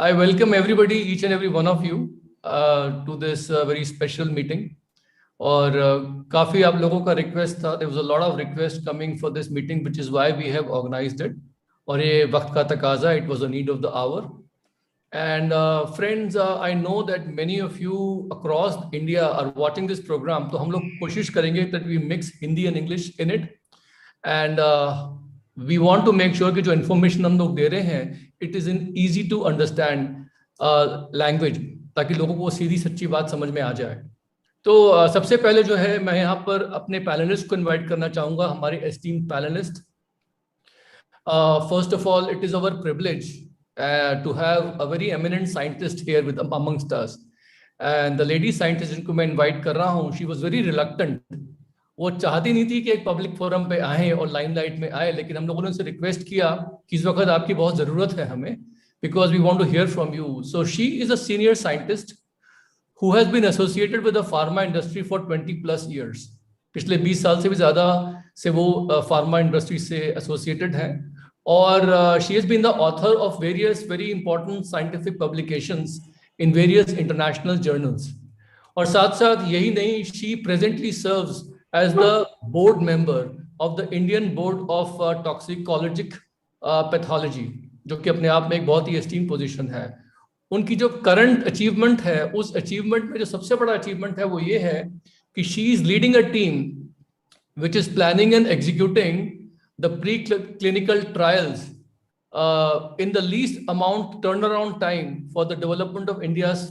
I welcome everybody, each and every one of you, to this very special meeting. और काफी आप लोगों का रिक्वेस्ट था. There was a lot of requests coming for this meeting, which is why we have organized it. और ये वक्त का तकाजा, it was a need of the hour. And friends, I know that many of you across India are watching this program. तो हम लोग कोशिश करेंगे that we mix Hindi and English in it. And we want to make sure कि जो information हम लोग दे रहे हैं, it is in easy to understand language, ताकि लोगों को सीधी सच्ची बात समझ में आ जाए. तो सबसे पहले जो है मैं यहाँ पर अपने पैनलिस्ट को इनवाइट करना चाहूँगा, हमारे esteemed panelist. First of all, it is our privilege to have a very eminent scientist here with amongst us. And the lady scientist जिनको मैं इनवाइट कर रहा हूँ, she was very reluctant. वो चाहती नहीं थी कि एक पब्लिक फोरम पे आए और लाइमलाइट में आए, लेकिन हम लोगों ने उनसे रिक्वेस्ट किया कि इस वक्त आपकी बहुत ज़रूरत है हमें, because we want to hear from you. So she is a senior scientist who has been associated with the pharma industry for 20+ years. पिछले 20 साल से भी ज़्यादा से वो फार्मा इंडस्ट्री से एसोसिएटेड हैं. और she has been the author of various very important scientific publications in various international journals. और साथ साथ यही नहीं, she presently serves as the board member of the Indian Board of Toxicologic Pathology, जो कि अपने आप में एक बहुत ही एस्टीम पोजीशन है. उनकी जो करंट अचीवमेंट है, उस अचीवमेंट में जो सबसे बड़ा अचीवमेंट है वो ये है कि she is leading a team which is planning and executing the pre-clinical trials in the least amount turnaround time for the development of India's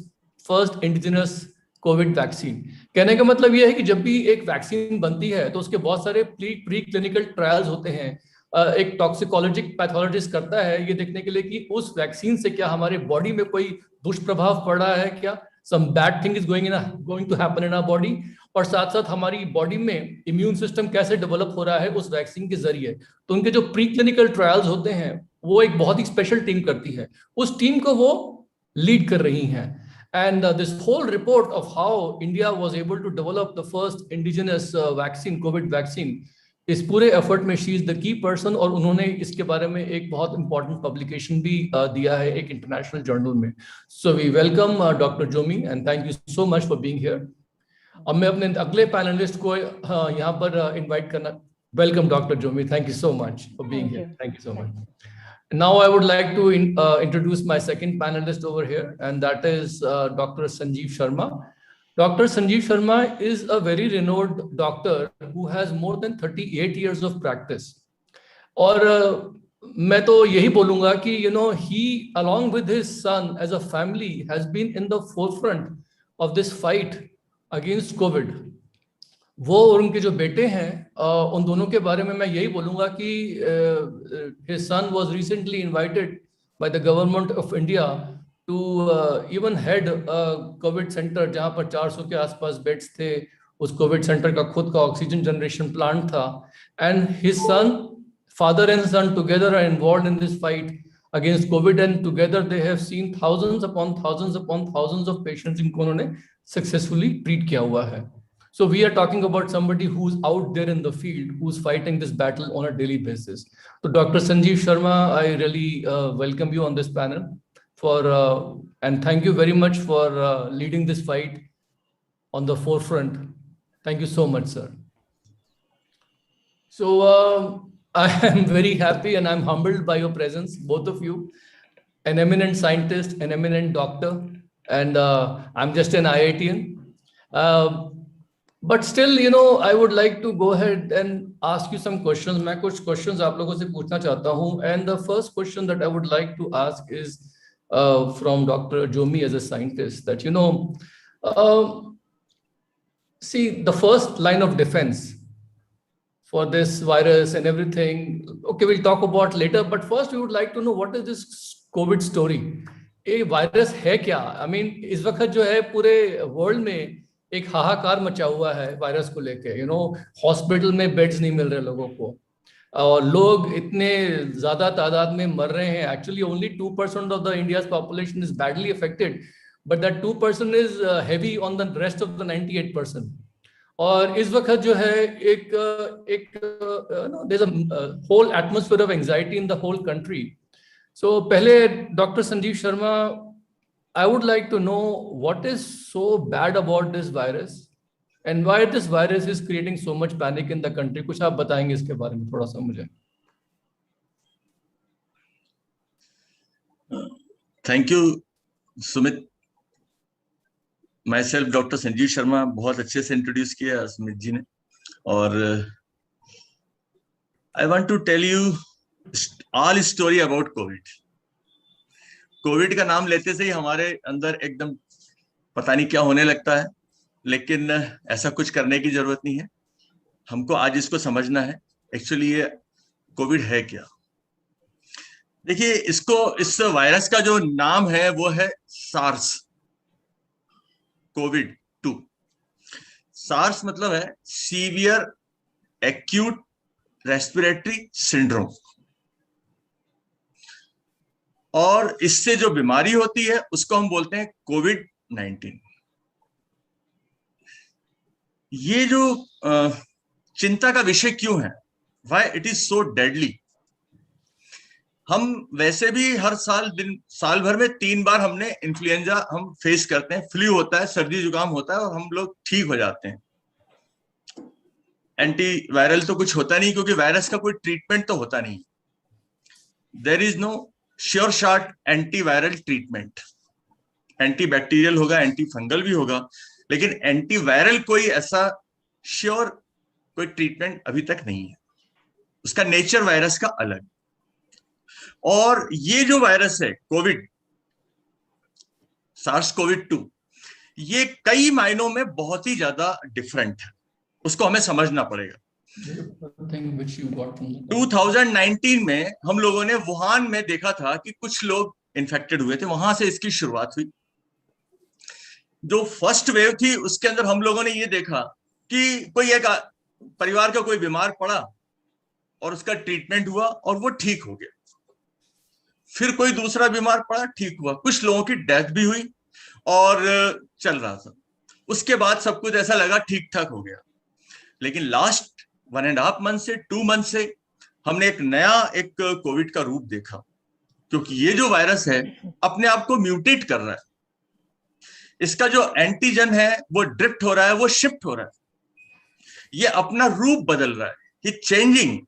first indigenous Covid vaccine. कहने का मतलब यह है कि जब भी एक वैक्सीन बनती है तो उसके बहुत सारे प्री क्लिनिकल ट्रायल्स होते हैं. एक टॉक्सिकोलॉजिक पैथोलॉजिस्ट करता है ये देखने के लिए कि उस वैक्सीन से क्या हमारे बॉडी में कोई दुष्प्रभाव पड़ रहा है, क्या some bad thing is going to happen in our body, और साथ साथ हमारी बॉडी में इम्यून सिस्टम कैसे डेवलप हो रहा है उस वैक्सीन के जरिए. तो उनके जो प्री क्लिनिकल ट्रायल्स होते हैं वो एक बहुत ही स्पेशल टीम करती है. उस टीम को वो लीड कर रही हैं. And this whole report of how India was able to develop the first indigenous vaccine, COVID vaccine, इस पूरे एफर्ट में she is the key person. और उन्होंने इसके बारे में एक बहुत important publication भी दिया है एक international journal में. So we welcome Dr. Jomi and thank you so much for being here. अब मैं अपने अगले पैनलिस्ट को यहाँ पर इनवाइट करना. Welcome Dr. Jomi, thank you so much for being here. Thank you so much. Now I would like to introduce my second panelist over here, and that is Dr. Sanjeev Sharma. Dr. Sanjeev Sharma is a very renowned doctor who has more than 38 years of practice. और मैं तो यही बोलूँगा कि he along with his son as a family has been in the forefront of this fight against COVID. वो और उनके जो बेटे हैं उन दोनों के बारे में मैं यही बोलूँगा कि his son was recently invited by the government of India to even head a COVID center जहाँ पर 400 के आसपास बेड्स थे. उस कोविड सेंटर का खुद का ऑक्सीजन जनरेशन प्लांट था. And his son, father and son together are involved in this fight against COVID, and together they have seen thousands upon thousands of patients जिनको उन्होंने successfully treat किया हुआ है. So we are talking about somebody who's out there in the field, who's fighting this battle on a daily basis. So Dr. Sanjeev Sharma, I really welcome you on this panel and thank you very much for leading this fight on the forefront. Thank you so much, sir. So I am very happy and I'm humbled by your presence, both of you. An eminent scientist, an eminent doctor, and I'm just an IITian. But still, I would like to go ahead and ask you some questions. मैं कुछ questions आप लोगों से पूछना चाहता हूँ. And the first question that I would like to ask is from Dr. Jomi as a scientist, that see, the first line of defense for this virus and everything, okay, we'll talk about later, but first we would like to know what is this COVID story. ये virus है क्या? I mean, इस वक्त जो है पूरे world में एक हाहाकार मचा हुआ है वायरस को लेके. हॉस्पिटल में बेड्स नहीं मिल रहे लोगों को, और लोग इतने ज्यादा तादाद में मर रहे हैं. Actually only 2% of the India's population is badly affected, but that 2% is heavy on the rest of the 98%. और इस वक्त जो है एक there is a whole atmosphere of anxiety in the whole country. So पहले doctor Sanjeev Sharma, I would like to know what is so bad about this virus and why this virus is creating so much panic in the country. कुछ आप बताएंगे इसके बारे में थोड़ा सा मुझे? Thank you Sumit. Myself doctor Sanjeev Sharma, बहुत अच्छे से इंट्रोड्यूस किया सुमित जी ने। और I want to tell you all story about Covid. Covid का नाम लेते से ही हमारे अंदर एकदम पता नहीं क्या होने लगता है, लेकिन ऐसा कुछ करने की जरूरत नहीं है। हमको आज इसको समझना है एक्चुअली ये कोविड है क्या। देखिए, इस वायरस का जो नाम है वो है सार्स कोविड 2। सार्स मतलब है सीवियर एक्यूट रेस्पिरेटरी सिंड्रोम, और इससे जो बीमारी होती है उसको हम बोलते हैं कोविड-19। ये जो चिंता का विषय क्यों है, why it is so deadly. हम वैसे भी हर साल भर में 3 बार हमने इन्फ्लुएंजा हम फेस करते हैं। फ्लू होता है, सर्दी जुकाम होता है और हम लोग ठीक हो जाते हैं। एंटीवायरल तो कुछ होता नहीं, क्योंकि वायरस का कोई ट्रीटमेंट तो होता नहीं। There is no sure shot antiviral treatment. Antibacterial होगा, एंटी फंगल भी होगा, लेकिन एंटीवायरल कोई ऐसा श्योर कोई ट्रीटमेंट अभी तक नहीं है। उसका नेचर वायरस का अलग। और ये जो वायरस है कोविड, सार्स कोविड 2, ये कई मायनों में बहुत ही ज्यादा डिफरेंट है। उसको हमें समझना पड़ेगा। 2019 में हम लोगों ने वुहान में देखा था कि कुछ लोग इन्फेक्टेड हुए थे, वहां से इसकी शुरुआत हुई। जो फर्स्ट वेव थी उसके अंदर हम लोगों ने ये देखा कि कोई एक परिवार का कोई बीमार पड़ा और उसका ट्रीटमेंट हुआ और वो ठीक हो गया। फिर कोई दूसरा बीमार पड़ा, ठीक हुआ। कुछ लोगों की डेथ भी हुई और चल रहा था। उसके बाद सब कुछ ऐसा लगा ठीक ठाक हो गया। लेकिन लास्ट 1.5 मंथ से 2 मंथ से हमने एक नया कोविड का रूप देखा, क्योंकि ये जो वायरस है अपने आप को म्यूटेट कर रहा है। इसका जो एंटीजन है वो ड्रिफ्ट हो रहा है, वो शिफ्ट हो रहा है, ये अपना रूप बदल रहा है, ये चेंजिंग,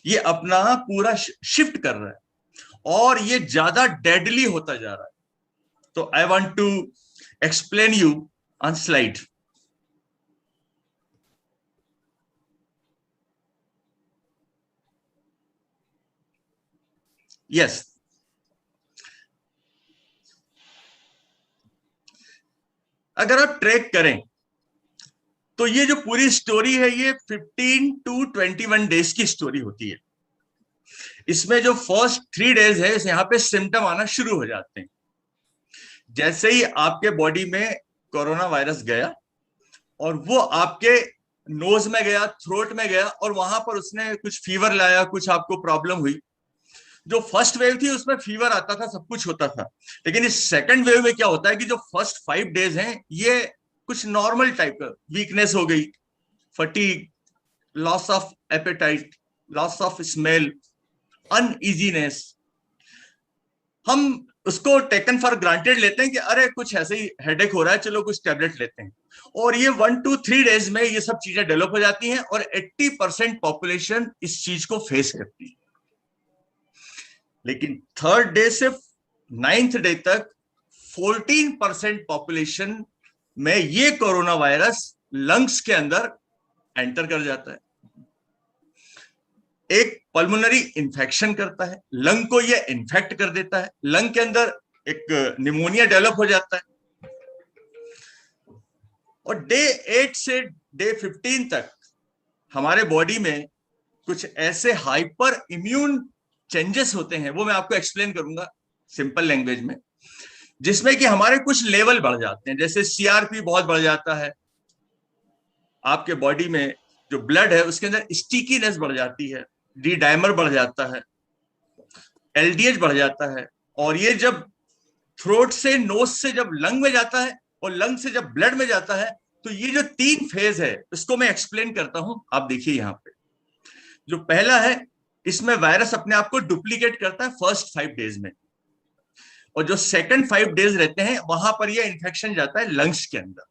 ये अपना पूरा शिफ्ट कर रहा है और ये ज्यादा डेडली होता जा रहा है। तो I want to explain you on slide. Yes, अगर आप ट्रैक करें तो ये जो पूरी स्टोरी है ये 15 to 21 डेज की स्टोरी होती है। इसमें जो फर्स्ट 3 डेज है यहाँ पे सिम्टम आना शुरू हो जाते हैं। जैसे ही आपके बॉडी में कोरोना वायरस गया और वो आपके नोज में गया, थ्रोट में गया और वहां पर उसने कुछ फीवर लाया, कुछ आपको प्रॉब्लम हुई। जो फर्स्ट वेव थी उसमें फीवर आता था, सब कुछ होता था। लेकिन इस सेकंड वेव में क्या होता है कि जो फर्स्ट 5 डेज हैं ये कुछ नॉर्मल टाइप का वीकनेस हो गई, fatigue, loss of appetite, loss of smell, uneasiness. हम उसको टेकन फॉर ग्रांटेड लेते हैं कि अरे कुछ ऐसे ही हेडेक हो रहा है, चलो कुछ टैबलेट लेते हैं। और ये 1 to 3 डेज में ये सब चीजें डेवलप हो जाती हैं और 80% पॉपुलेशन इस चीज को फेस करती है। लेकिन 3rd डे से 9th डे तक 14% पॉपुलेशन में ये कोरोना वायरस लंग्स के अंदर एंटर कर जाता है। एक पल्मोनरी इन्फेक्शन करता है, लंग को ये इन्फेक्ट कर देता है, लंग के अंदर एक निमोनिया डेवलप हो जाता है। और डे 8 से डे 15 तक हमारे बॉडी में कुछ ऐसे हाइपर इम्यून चेंजेस होते हैं, वो मैं आपको एक्सप्लेन करूंगा सिंपल लैंग्वेज में, जिसमें कि हमारे कुछ लेवल बढ़ जाते हैं। जैसे सीआरपी बहुत बढ़ जाता है, आपके बॉडी में जो ब्लड है उसके अंदर स्टिकीनेस बढ़ जाती है, डी डायमर बढ़ जाता है, एलडीएच बढ़ जाता है। और ये जब थ्रोट से, नोज से जब लंग में जाता है और लंग से जब ब्लड में जाता है, तो ये जो 3 फेज है इसको मैं एक्सप्लेन करता हूं। आप देखिए यहाँ पे जो पहला है इसमें वायरस अपने आप को डुप्लीकेट करता है फर्स्ट 5 डेज में, और जो सेकंड 5 डेज रहते हैं वहां पर यह इन्फेक्शन जाता है लंग्स के अंदर,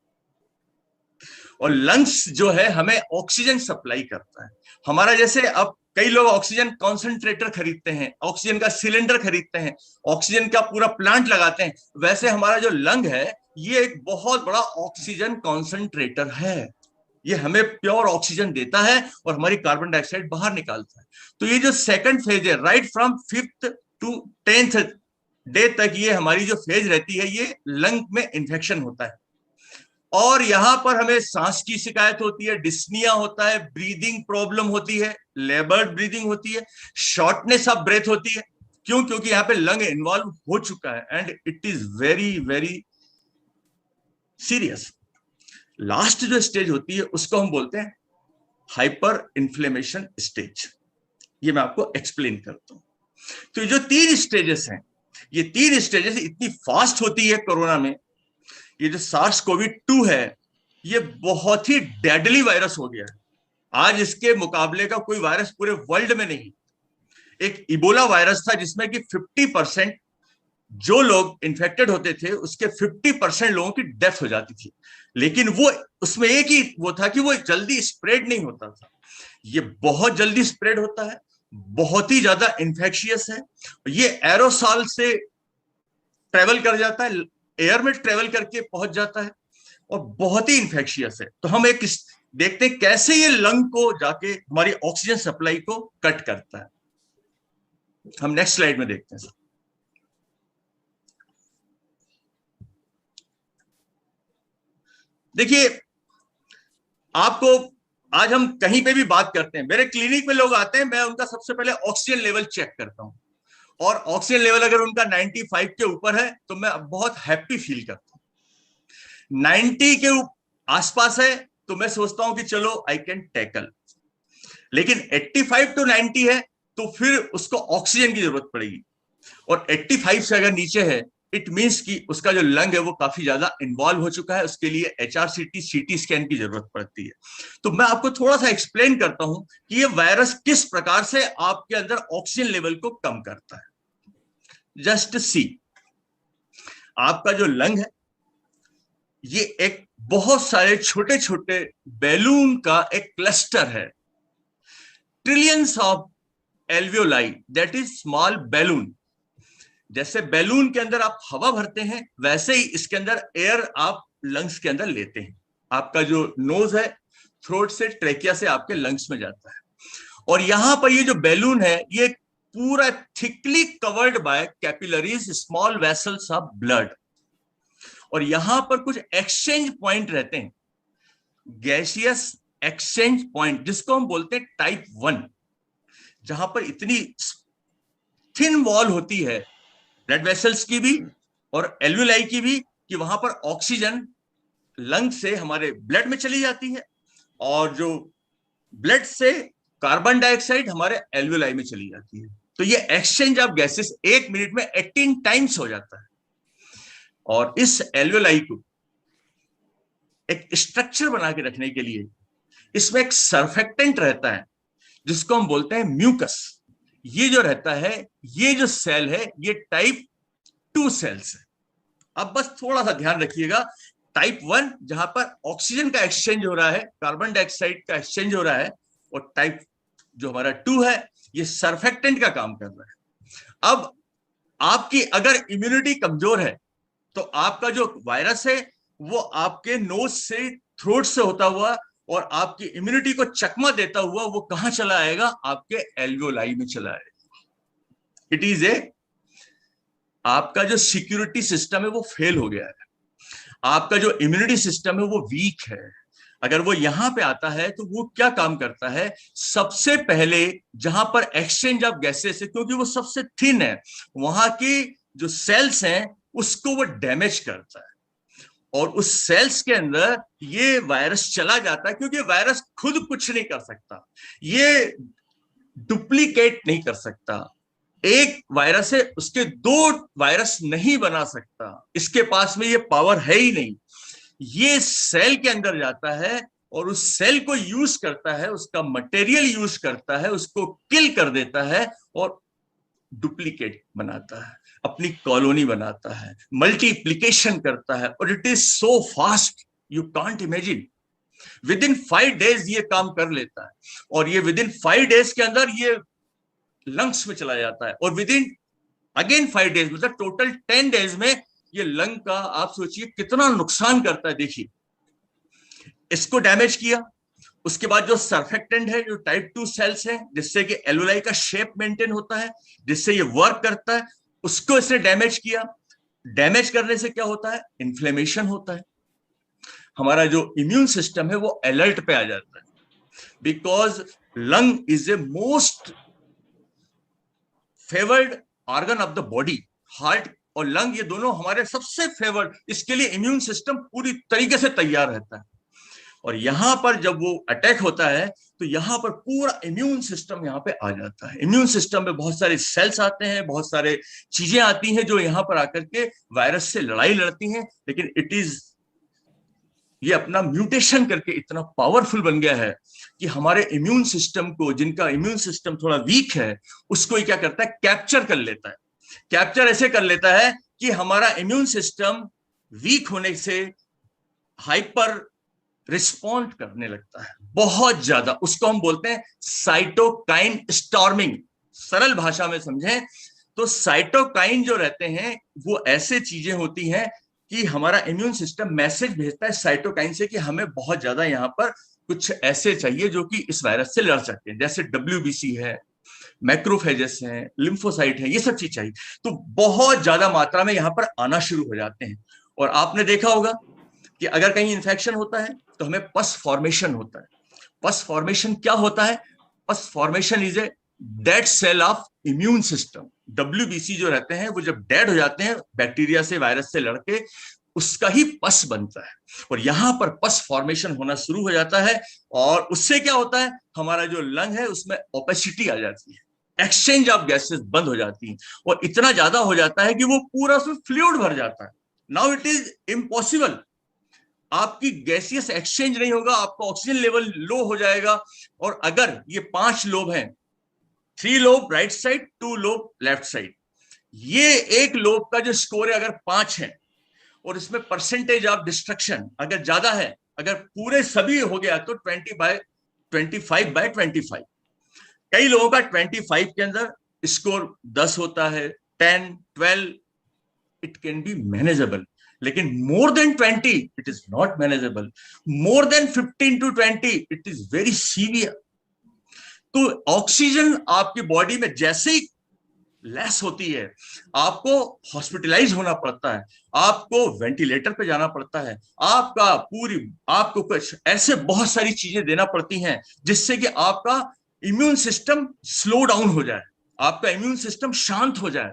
और लंग्स जो है हमें ऑक्सीजन सप्लाई करता है। हमारा जैसे अब कई लोग ऑक्सीजन कॉन्सेंट्रेटर खरीदते हैं, ऑक्सीजन का सिलेंडर खरीदते हैं, ऑक्सीजन का पूरा प्लांट लगाते हैं, वैसे हमारा जो लंग है ये एक बहुत बड़ा ऑक्सीजन कॉन्सेंट्रेटर है। ये हमें प्योर ऑक्सीजन देता है और हमारी कार्बन डाइऑक्साइड बाहर निकालता है। तो ये जो सेकंड फेज है, right from 5th to 10th day तक, ये हमारी जो फेज रहती है, ये लंग में इन्फेक्शन होता है। और यहां पर हमें सांस की शिकायत होती है, डिस्निया होता है, ब्रीदिंग प्रॉब्लम होती है, लेबर्ड ब्रीदिंग होती है, शॉर्टनेस ऑफ ब्रेथ होती है। क्यों? क्योंकि यहाँ पे लंग इन्वॉल्व हो चुका है and it is very very serious. Last जो स्टेज होती है उसको हम बोलते हैं हाइपर इन्फ्लेमेशन स्टेज। ये मैं आपको एक्सप्लेन करता हूं। तो ये जो 3 स्टेजेस हैं, ये 3 स्टेजेस इतनी फास्ट होती है कोरोना में। ये जो सार्स कोविड-2 है, ये बहुत ही डेडली वायरस हो गया है। आज इसके मुकाबले का कोई वायरस पूरे वर्ल्ड में नहीं। एक इबोला वायरस था जिसमें कि 50% जो लोग इन्फेक्टेड होते थे उसके 50% लोगों की डेथ हो जाती थी, लेकिन वो उसमें एक ही वो था कि वो जल्दी स्प्रेड नहीं होता था। ये बहुत जल्दी स्प्रेड होता है, बहुत ही ज्यादा इन्फेक्शियस है। ये एरोसॉल से ट्रेवल कर जाता है, एयर में ट्रेवल करके पहुंच जाता है और बहुत ही इन्फेक्शियस है। तो हम एक देखते हैं कैसे ये लंग को जाके हमारी ऑक्सीजन सप्लाई को कट करता है। हम नेक्स्ट स्लाइड में देखते हैं सर। देखिए, आपको आज हम कहीं पे भी बात करते हैं, मेरे क्लिनिक में लोग आते हैं, मैं उनका सबसे पहले ऑक्सीजन लेवल चेक करता हूं, और ऑक्सीजन लेवल अगर उनका 95 के ऊपर है तो मैं बहुत हैप्पी फील करता हूं। 90 के आसपास है तो मैं सोचता हूं कि चलो आई कैन टैकल, लेकिन 85 to 90 है तो फिर उसको ऑक्सीजन की जरूरत पड़ेगी, और 85 से अगर नीचे है इट मींस कि उसका जो लंग है वो काफी ज्यादा इन्वॉल्व हो चुका है, उसके लिए HRCT CT स्कैन की जरूरत पड़ती है। तो मैं आपको थोड़ा सा एक्सप्लेन करता हूं कि ये वायरस किस प्रकार से आपके अंदर ऑक्सीजन लेवल को कम करता है। जस्ट सी, आपका जो लंग है ये एक बहुत सारे छोटे छोटे बैलून का एक क्लस्टर है, trillions of alveoli, that is small balloon. जैसे बैलून के अंदर आप हवा भरते हैं वैसे ही इसके अंदर एयर आप लंग्स के अंदर लेते हैं। आपका जो नोज है थ्रोट से ट्रेकिया से आपके लंग्स में जाता है, और यहां पर ये जो बैलून है ये पूरा thickly covered by capillaries, small vessels of blood, और यहां पर कुछ एक्सचेंज पॉइंट रहते हैं, गैसियस एक्सचेंज पॉइंट, जिसको हम बोलते हैं टाइप 1, जहां पर इतनी थिन वॉल होती है ब्लड वेसल्स की भी और एल्वियोलाई की भी कि वहां पर ऑक्सीजन लंग से हमारे ब्लड में चली जाती है, और जो ब्लड से कार्बन डाइऑक्साइड हमारे एल्वियोलाई में चली जाती है। तो ये एक्सचेंज ऑफ गैसेस 1 मिनट में 18 टाइम्स हो जाता है, और इस एल्वियोलाई को एक स्ट्रक्चर बना के रखने के लिए इसमें एक सर्फेक्टेंट रहता है जिसको हम बोलते हैं म्यूकस। ये जो रहता है, ये जो सेल है ये टाइप 2 सेल्स है। अब बस थोड़ा सा ध्यान रखिएगा, टाइप 1 जहां पर ऑक्सीजन का एक्सचेंज हो रहा है, कार्बन डाइऑक्साइड का एक्सचेंज हो रहा है, और टाइप जो हमारा 2 है ये सर्फेक्टेंट का काम कर रहा है। अब आपकी अगर इम्यूनिटी कमजोर है तो आपका जो वायरस है वो आपके नोज से, थ्रोट से होता हुआ और आपकी इम्यूनिटी को चकमा देता हुआ वो कहां चला आएगा? आपके एल्वियोलाई में चला आएगा। इट इज ए, आपका जो सिक्योरिटी सिस्टम है वो फेल हो गया है, आपका जो इम्यूनिटी सिस्टम है वो वीक है। अगर वो यहां पे आता है तो वो क्या काम करता है? सबसे पहले जहां पर एक्सचेंज ऑफ गैसेस है, क्योंकि वो सबसे थिन है, वहां की जो सेल्स हैं उसको वो डैमेज करता है, और उस सेल्स के अंदर ये वायरस चला जाता है, क्योंकि वायरस खुद कुछ नहीं कर सकता, ये डुप्लीकेट नहीं कर सकता। एक वायरस है, उसके 2 वायरस नहीं बना सकता, इसके पास में ये पावर है ही नहीं। ये सेल के अंदर जाता है और उस सेल को यूज करता है, उसका मटेरियल यूज करता है, उसको किल कर देता है और डुप्लीकेट बनाता है, अपनी कॉलोनी बनाता है, मल्टीप्लिकेशन करता है, और it is so fast you can't imagine. With in 5 days ये काम कर लेता है, और ये विद इन 5 days के अंदर ये लंग्स में चला जाता है, और विद इन अगेन 5 days, मतलब टोटल 10 days में ये लंग का आप सोचिए कितना नुकसान करता है। देखिए, इसको डैमेज किया, उसके बाद जो सर्फेक्टेंट है, जो टाइप 2 सेल्स हैं, जिससे कि एल्वेलाई का शेप मेंटेन होता है, जिससे ये वर्क करता है, उसको इसने डैमेज किया। डैमेज करने से क्या होता है? इन्फ्लेमेशन होता है, हमारा जो इम्यून सिस्टम है वो अलर्ट पे आ जाता है, because lung is a most favoured organ of the body. Heart और लंग ये दोनों हमारे सबसे फेवर्ड, इसके लिए इम्यून सिस्टम पूरी तरीके से तैयार रहता है। और यहां पर जब वो अटैक होता है तो यहां पर पूरा इम्यून सिस्टम यहां पे आ जाता है। इम्यून सिस्टम में बहुत सारे सेल्स आते हैं, बहुत सारे चीजें आती हैं जो यहां पर आकर के वायरस से लड़ाई लड़ती हैं, लेकिन इट इज ये अपना म्यूटेशन करके इतना पावरफुल बन गया है कि हमारे इम्यून सिस्टम को, जिनका इम्यून सिस्टम थोड़ा वीक है, उसको ये क्या करता है? कैप्चर कर लेता है। कैप्चर ऐसे कर लेता है कि हमारा इम्यून सिस्टम वीक होने से हाइपर रिस्पॉन्ड करने लगता है बहुत ज्यादा। उसको हम बोलते हैं साइटोकाइन स्टॉर्मिंग। सरल भाषा में समझें तो साइटोकाइन जो रहते हैं वो ऐसे चीजें होती हैं कि हमारा इम्यून सिस्टम मैसेज भेजता है साइटोकाइन से कि हमें बहुत ज्यादा यहाँ पर कुछ ऐसे चाहिए जो कि इस वायरस से लड़ सकते हैं, जैसे WBC है, मैक्रोफेजेस हैं, लिम्फोसाइट है, ये सब चीज चाहिए। तो बहुत ज्यादा मात्रा में यहाँ पर आना शुरू हो जाते हैं। और आपने देखा होगा कि अगर कहीं इंफेक्शन होता है तो हमें पस फॉर्मेशन होता है। पस फॉर्मेशन क्या होता है? Pus formation is a dead cell of immune system. WBC जो रहते हैं वो जब डेड हो जाते हैं बैक्टीरिया से, वायरस से लड़के, उसका ही पस बनता है, और यहां पर पस फॉर्मेशन होना शुरू हो जाता है। और उससे क्या होता है? हमारा जो लंग है उसमें ओपेसिटी आ जाती है, एक्सचेंज ऑफ गैसेस बंद हो जाती है, और इतना ज्यादा हो जाता है कि वो पूरा उसमें फ्लूइड भर जाता है। नाउ इट इज इम्पॉसिबल, आपकी गैसियस एक्सचेंज नहीं होगा, आपका ऑक्सीजन लेवल लो हो जाएगा। और अगर ये 5 लोब हैं, 3 lobe right side, 2 lobe left side, ये एक लोब का जो स्कोर है अगर 5 है, और इसमें परसेंटेज ऑफ डिस्ट्रक्शन अगर ज्यादा है, अगर पूरे सभी हो गया तो 25/25। कई लोगों का 25 के अंदर स्कोर 10 होता है, 10, 12, इट कैन बी मैनेजेबल। लेकिन more than 20 it is not manageable. More than 15 to 20 it is very severe. तो ऑक्सीजन आपकी बॉडी में जैसे ही लेस होती है, आपको हॉस्पिटलाइज होना पड़ता है, आपको वेंटिलेटर पे जाना पड़ता है, आपको कुछ ऐसे बहुत सारी चीजें देना पड़ती हैं जिससे कि आपका इम्यून सिस्टम स्लो डाउन हो जाए, आपका इम्यून सिस्टम शांत हो जाए।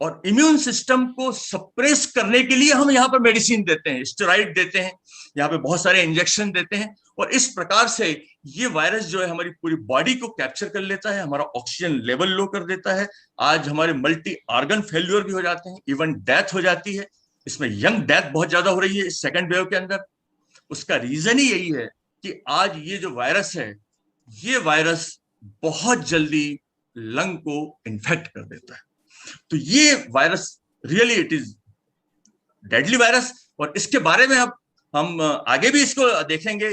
और इम्यून सिस्टम को सप्रेस करने के लिए हम यहाँ पर मेडिसिन देते हैं, स्टेरॉइड देते हैं, यहाँ पे बहुत सारे इंजेक्शन देते हैं, और इस प्रकार से ये वायरस जो है हमारी पूरी बॉडी को कैप्चर कर लेता है, हमारा ऑक्सीजन लेवल लो कर देता है। आज हमारे मल्टी ऑर्गन फेल्यूर भी हो जाते हैं, इवन डेथ हो जाती है। इसमें यंग डेथ बहुत ज्यादा हो रही है इस सेकेंड वेव के अंदर। उसका रीजन ही यही है कि आज ये जो वायरस है, ये वायरस बहुत जल्दी लंग को इन्फेक्ट कर देता है। तो ये virus really it is deadly virus, और इसके बारे में अब हम आगे भी इसको देखेंगे।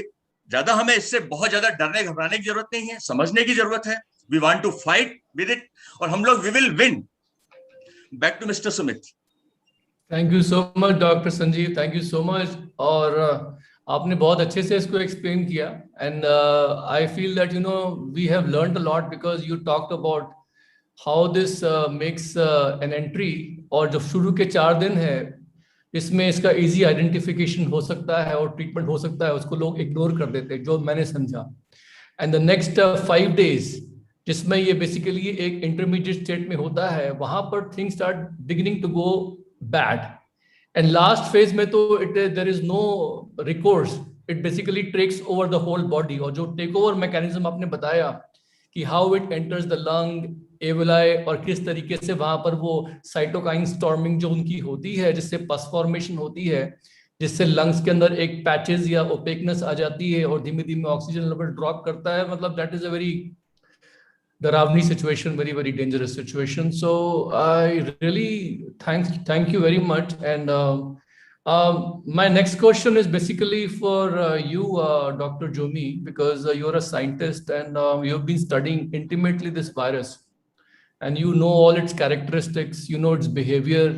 ज्यादा हमें इससे बहुत ज्यादा डरने घबराने की जरूरत नहीं है, समझने की जरूरत है। We want to fight with it, और हम लोग we will win. Back to mister Sumit. Thank you so much doctor Sanjeev, thank you so much. और आपने बहुत अच्छे से इसको एक्सप्लेन किया, and I feel that we have learned a lot because you talked about how this makes an entry. और जो शुरू के 4 दिन है इसमें इसका इजी आइडेंटिफिकेशन हो सकता है और ट्रीटमेंट हो सकता है, उसको लोग इग्नोर कर देते हैं, जो मैंने समझा। एंड द नेक्स्ट 5 days जिसमें ये बेसिकली एक इंटरमीडिएट स्टेट में होता है, वहां पर things start beginning to go bad. And last phase में तो there is no recourse, it basically takes over the whole body. और जो टेक ओवर मैकेनिज्म आपने बताया कि how it enters the lung, alveoli, और किस तरीके से वहां पर वो साइटोकाइन स्टॉर्मिंग जो उनकी होती है, जिससे पस फॉर्मेशन होती है, जिससे लंग्स के अंदर एक पैचेस या ओपेकनेस आ जाती है और धीमे धीमे ऑक्सीजन लेवल ड्रॉप करता है, मतलब दैट इज अ वेरी डरावनी situation, very very dangerous situation. So I really thank you very much. And my next question is basically for you, Dr. Jomi, because you're a scientist and you've been studying intimately this virus, and you know all its characteristics, you know its behavior.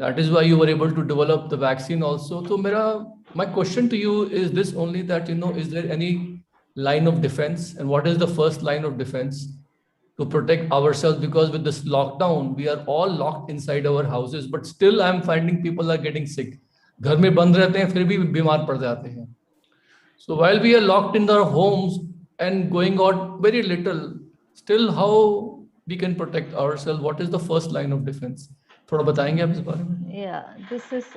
That is why you were able to develop the vaccine also. So my question to you is this only, that, is there any line of defense, and what is the first line of defense to protect ourselves? Because with this lockdown, we are all locked inside our houses, but still I'm finding people are getting sick. घर में बंद रहते हैं फिर भी बीमार पड़ जाते हैं. So while we are locked in our homes and going out very little, still how we can protect ourselves? What is the first line of defense? थोड़ा बताएंगे आप इस बारे में? Yeah, this is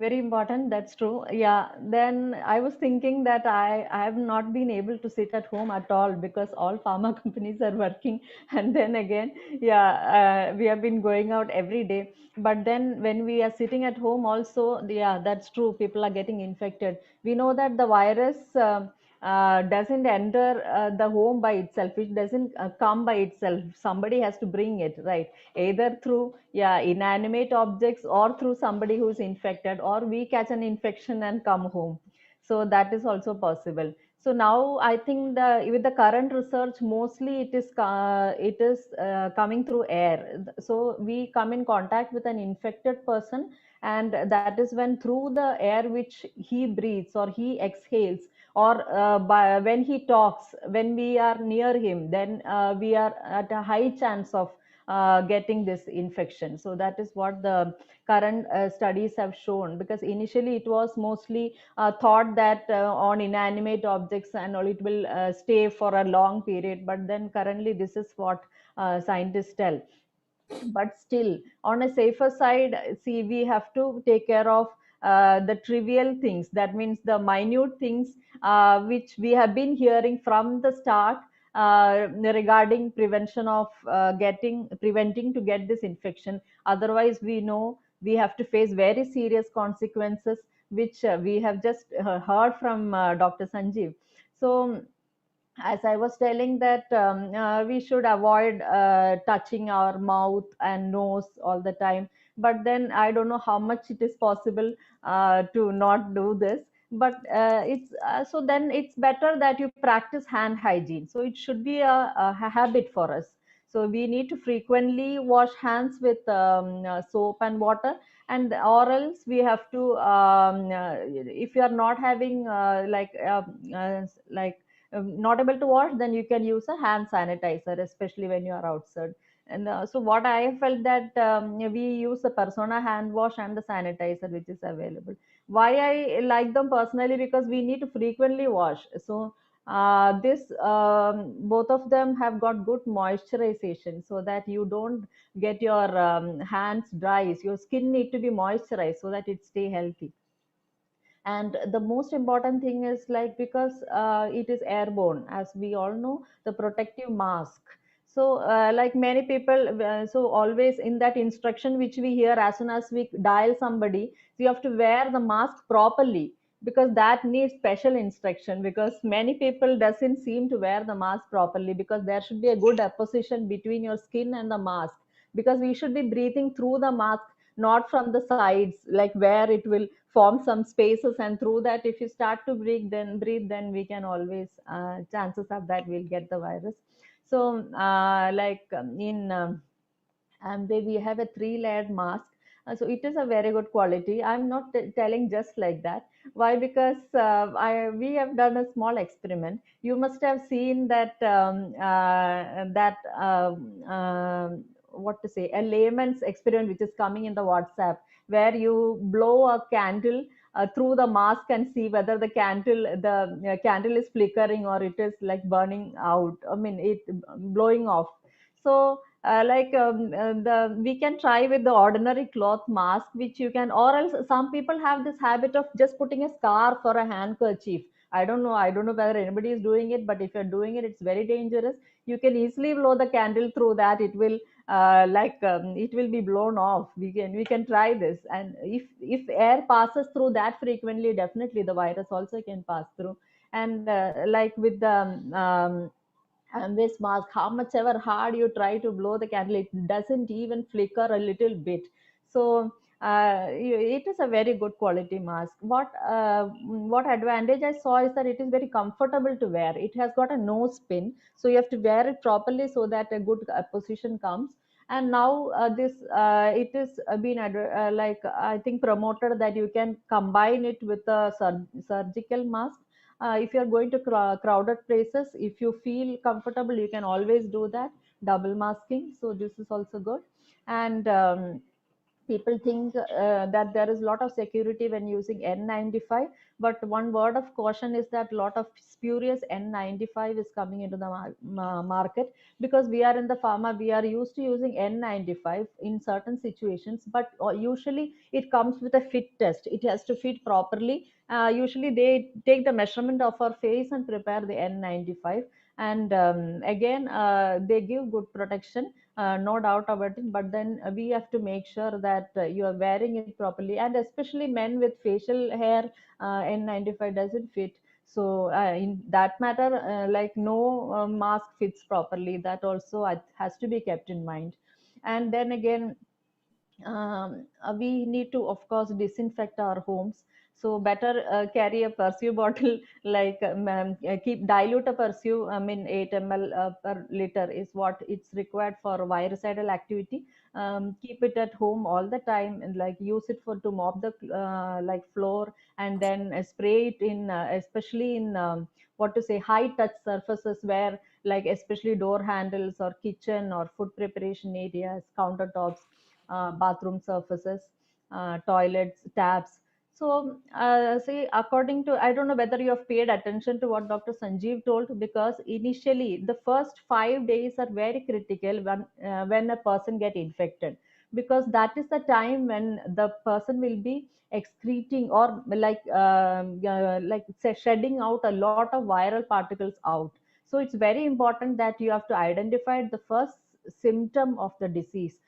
very important. That's true. Yeah, then I was thinking that I have not been able to sit at home at all because all pharma companies are working. And then again, yeah, we have been going out every day. But then when we are sitting at home also, yeah, that's true. People are getting infected. We know that the virus doesn't enter the home by itself. It doesn't come by itself. Somebody has to bring it, right? Either through inanimate objects or through somebody who's infected, or we catch an infection and come home. So that is also possible. So now I think with the current research, mostly it is coming through air. So we come in contact with an infected person, and that is when through the air which he breathes or he exhales, or when he talks, when we are near him, then we are at a high chance of getting this infection. So that is what the current studies have shown, because initially it was mostly thought that on inanimate objects and all it will stay for a long period, but then currently this is what scientists tell. But still, on a safer side, see, we have to take care of the trivial things. That means the minute things which we have been hearing from the start regarding prevention of preventing to get this infection. Otherwise, we know we have to face very serious consequences, which we have just heard from Dr. Sanjeev. So as I was telling that we should avoid touching our mouth and nose all the time. But then I don't know how much it is possible to not do this. But it's so then it's better that you practice hand hygiene. So it should be a habit for us. So we need to frequently wash hands with soap and water, and or else we have to if you are not having not able to wash, then you can use a hand sanitizer, especially when you are outside. And so what I felt that we use the Persona hand wash and the sanitizer which is available. Why I like them personally? Because we need to frequently wash. So this both of them have got good moisturization, so that you don't get your hands dry. Your skin need to be moisturized so that it stay healthy. And the most important thing is, like, because it is airborne, as we all know, the protective mask. So like many people, so always in that instruction which we hear as soon as we dial somebody, so you have to wear the mask properly, because that needs special instruction, because many people doesn't seem to wear the mask properly, because there should be a good apposition between your skin and the mask, because we should be breathing through the mask, not from the sides, like where it will form some spaces, and through that if you start to breathe, then we can always chances are that we'll get the virus. So in Amway we have a 3-layered mask. So it is a very good quality. I'm not telling just like that. Why? Because we have done a small experiment. You must have seen that what to say, a layman's experiment which is coming in the WhatsApp, where you blow a candle through the mask and see whether the candle is flickering or it is like burning out. I mean, it blowing off. So the we can try with the ordinary cloth mask, which you can, or else some people have this habit of just putting a scarf or a handkerchief. I don't know whether anybody is doing it, but if you're doing it, it's very dangerous. You can easily blow the candle through that. It will it will be blown off. We can try this, and if air passes through that frequently, definitely the virus also can pass through. And like with the this mask, how much ever hard you try to blow the candle, it doesn't even flicker a little bit. So it is a very good quality mask. What advantage I saw is that it is very comfortable to wear. It has got a nose pin, so you have to wear it properly so that a good position comes. And now this it is been I think promoted that you can combine it with a surgical mask. If you're going to crowded places, if you feel comfortable, you can always do that, double masking. So this is also good. And people think that there is a lot of security when using N95, but one word of caution is that a lot of spurious N95 is coming into the market, because we are in the pharma, we are used to using N95 in certain situations, but usually it comes with a fit test. It has to fit properly. Usually they take the measurement of our face and prepare the N95. And again, they give good protection, no doubt about it, but then we have to make sure that you are wearing it properly. And especially men with facial hair, N95 doesn't fit. So in that matter, no mask fits properly. That also has to be kept in mind. And then again, we need to of course disinfect our homes. So better carry a perfume bottle, keep dilute a perfume, I mean 8 ml per liter is what it's required for virucidal activity. Keep it at home all the time, and like use it for to mop the floor, and then spray it in especially in what to say, high touch surfaces, where like especially door handles or kitchen or food preparation areas, countertops, bathroom surfaces, toilets, taps. So, see, according to, I don't know whether you have paid attention to what Dr. Sanjeev told, because initially the first 5 days are very critical when a person get infected, because that is the time when the person will be excreting or say, shedding out a lot of viral particles out. So it's very important that you have to identify the first symptom of the disease.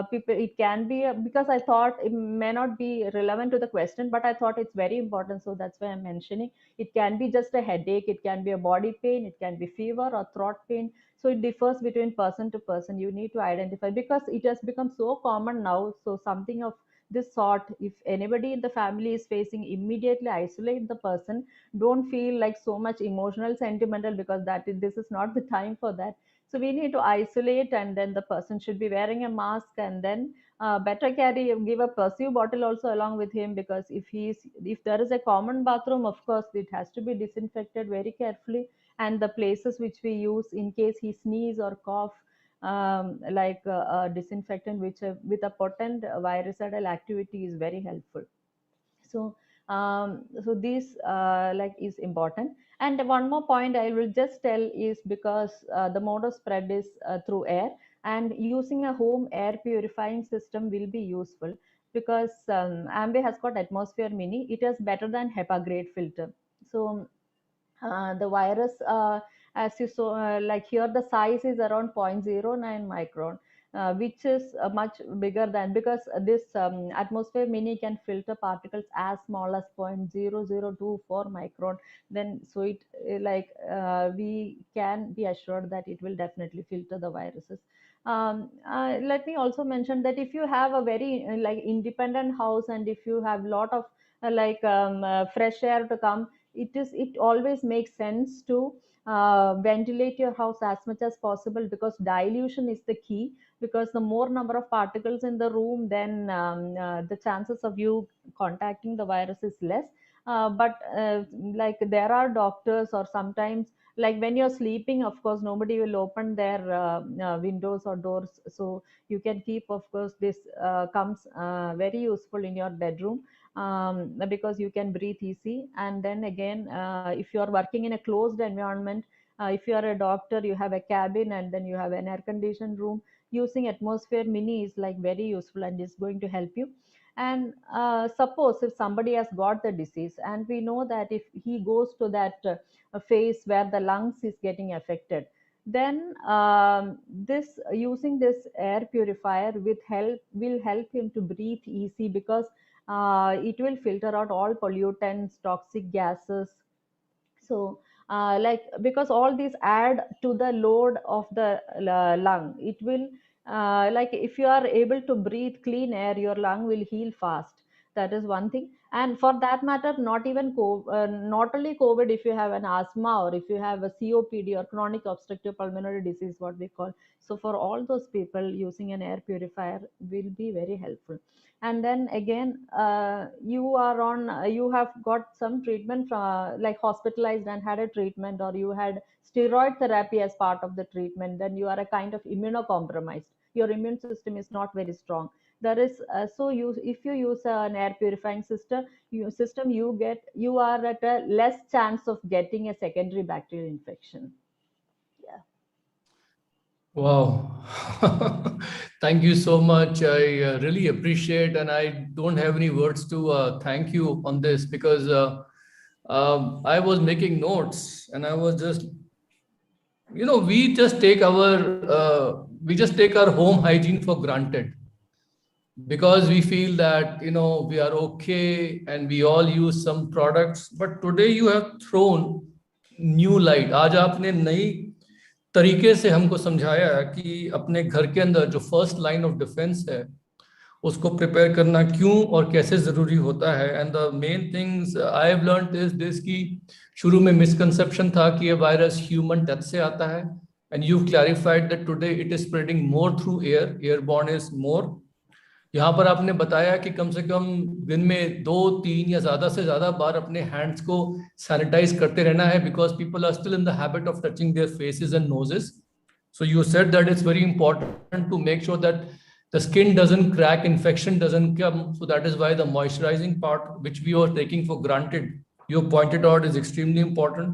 People, it can be because I thought it may not be relevant to the question, but I thought it's very important, so that's why I'm mentioning. It can be just a headache, it can be a body pain, it can be fever or throat pain. So it differs between person to person. You need to identify, because it has become so common now. So something of this sort, if anybody in the family is facing, immediately isolate the person. Don't feel like so much emotional sentimental, because this is not the time for that. So we need to isolate, and then the person should be wearing a mask, and then better give a perfume bottle also along with him, because if there is a common bathroom, of course it has to be disinfected very carefully. And the places which we use, in case he sneeze or cough, disinfectant which with a potent virucidal activity is very helpful. So so this is important. And one more point I will just tell is, because the mode of spread is through air, and using a home air purifying system will be useful, because Amway has got Atmosphere Mini. It is better than HEPA grade filter. So the virus, as you saw, like here the size is around 0.09 micron, which is much bigger than, because this Atmosphere Mini can filter particles as small as 0.0024 micron. Then so it we can be assured that it will definitely filter the viruses. Let me also mention that if you have a very independent house, and if you have lot of fresh air to come, it always makes sense to ventilate your house as much as possible, because dilution is the key. Because the more number of particles in the room, then the chances of you contacting the virus is less. But there are doctors, or sometimes like when you're sleeping, of course nobody will open their windows or doors, so you can keep, of course this comes very useful in your bedroom, because you can breathe easy. And then again, if you are working in a closed environment, if you are a doctor, you have a cabin and then you have an air conditioned room, using Atmosphere Mini is like very useful and is going to help you. And suppose if somebody has got the disease, and we know that if he goes to that phase where the lungs is getting affected, then this using this air purifier will help him to breathe easy, because it will filter out all pollutants, toxic gases. So like, because all these add to the load of the lung, it will like, if you are able to breathe clean air, your lung will heal fast. That is one thing. And for that matter, not even not only COVID, if you have an asthma, or if you have a COPD, or chronic obstructive pulmonary disease, what we call, so for all those people, using an air purifier will be very helpful. And then again, you are on you have got some treatment from like hospitalized and had a treatment, or you had steroid therapy as part of the treatment, then you are a kind of immunocompromised, your immune system is not very strong. There is so you, if you use an air purifying system, you are at a less chance of getting a secondary bacterial infection. Yeah. Wow. Thank you so much. I really appreciate, and I don't have any words to thank you on this, because I was making notes and I was just, we just take our home hygiene for granted, because we feel that, we are okay and we all use some products. But today you have thrown new light. आज आपने नई तरीके से हमको समझाया कि अपने घर के अंदर जो फर्स्ट लाइन ऑफ डिफेंस है उसको प्रिपेयर करना क्यों और कैसे जरूरी होता है. And the main things I have learned is this कि शुरू में मिसकंसेप्शन था कि ये वायरस ह्यूमन टच से आता है, and you clarified that today it is spreading more through air, airborne is more. यहाँ पर आपने बताया कि कम से कम दिन में 2-3 या ज्यादा से ज्यादा बार अपने हैंड्स को सैनिटाइज करते रहना है, because people are still in the habit of touching their faces and noses. So you said that it's very important to make sure that the skin doesn't crack, infection doesn't come. So that is why the moisturizing part, which we were taking for granted, you pointed out is extremely important.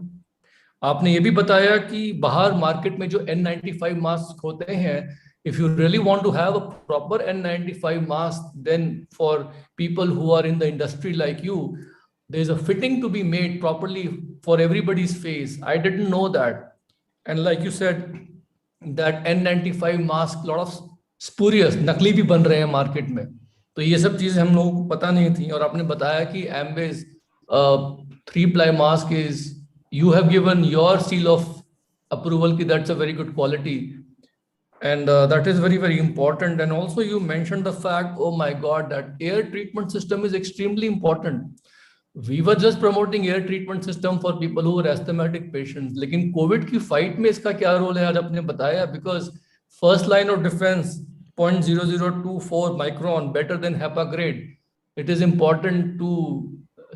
आपने ये भी बताया कि बाहर market में जो N95 mask होते हैं, if you really want to have a proper N95 mask, then for people who are in the industry like you, there is a fitting to be made properly for everybody's face. I didn't know that. And like you said, that N95 mask, lot of spurious, नकली भी बन रहे हैं market में. तो ये सब चीजें हम लोगों को पता नहीं थी. और आपने बताया कि एम्बेज 3-ply mask is, you have given your seal of approval की that's a very good quality, and that is very very important. And also you mentioned the fact, oh my god, that air treatment system is extremely important. We were just promoting air treatment system for people who were asthmatic patients, लेकिन Covid की fight में इसका क्या role है आज आपने बताया. Because first line of defence 0.0024 micron, better than HEPA grade. It is important to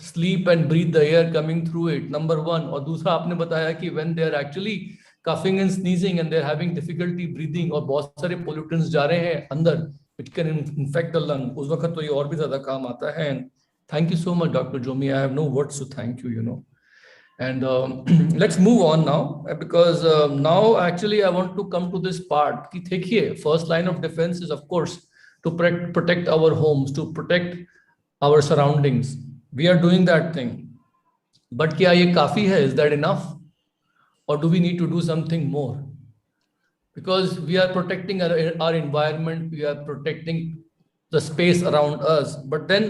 sleep and breathe the air coming through it, number one. और दूसरा आपने बताया कि when they are actually coughing and sneezing and they are having difficulty breathing और बहुत सारे pollutants जा रहे हैं अंदर which can infect the lung, उस वक्त तो ये और भी ज़्यादा काम आता है. And thank you so much, Dr. Jomi. I have no words to thank you, And let's move on now, because now actually I want to come to this part कि देखिए, first line of defense is of course to protect our homes, to protect our surroundings. We are doing that thing, but क्या ये काफी है? Is that enough, or do we need to do something more? Because we are protecting our environment, we are protecting the space around us, but then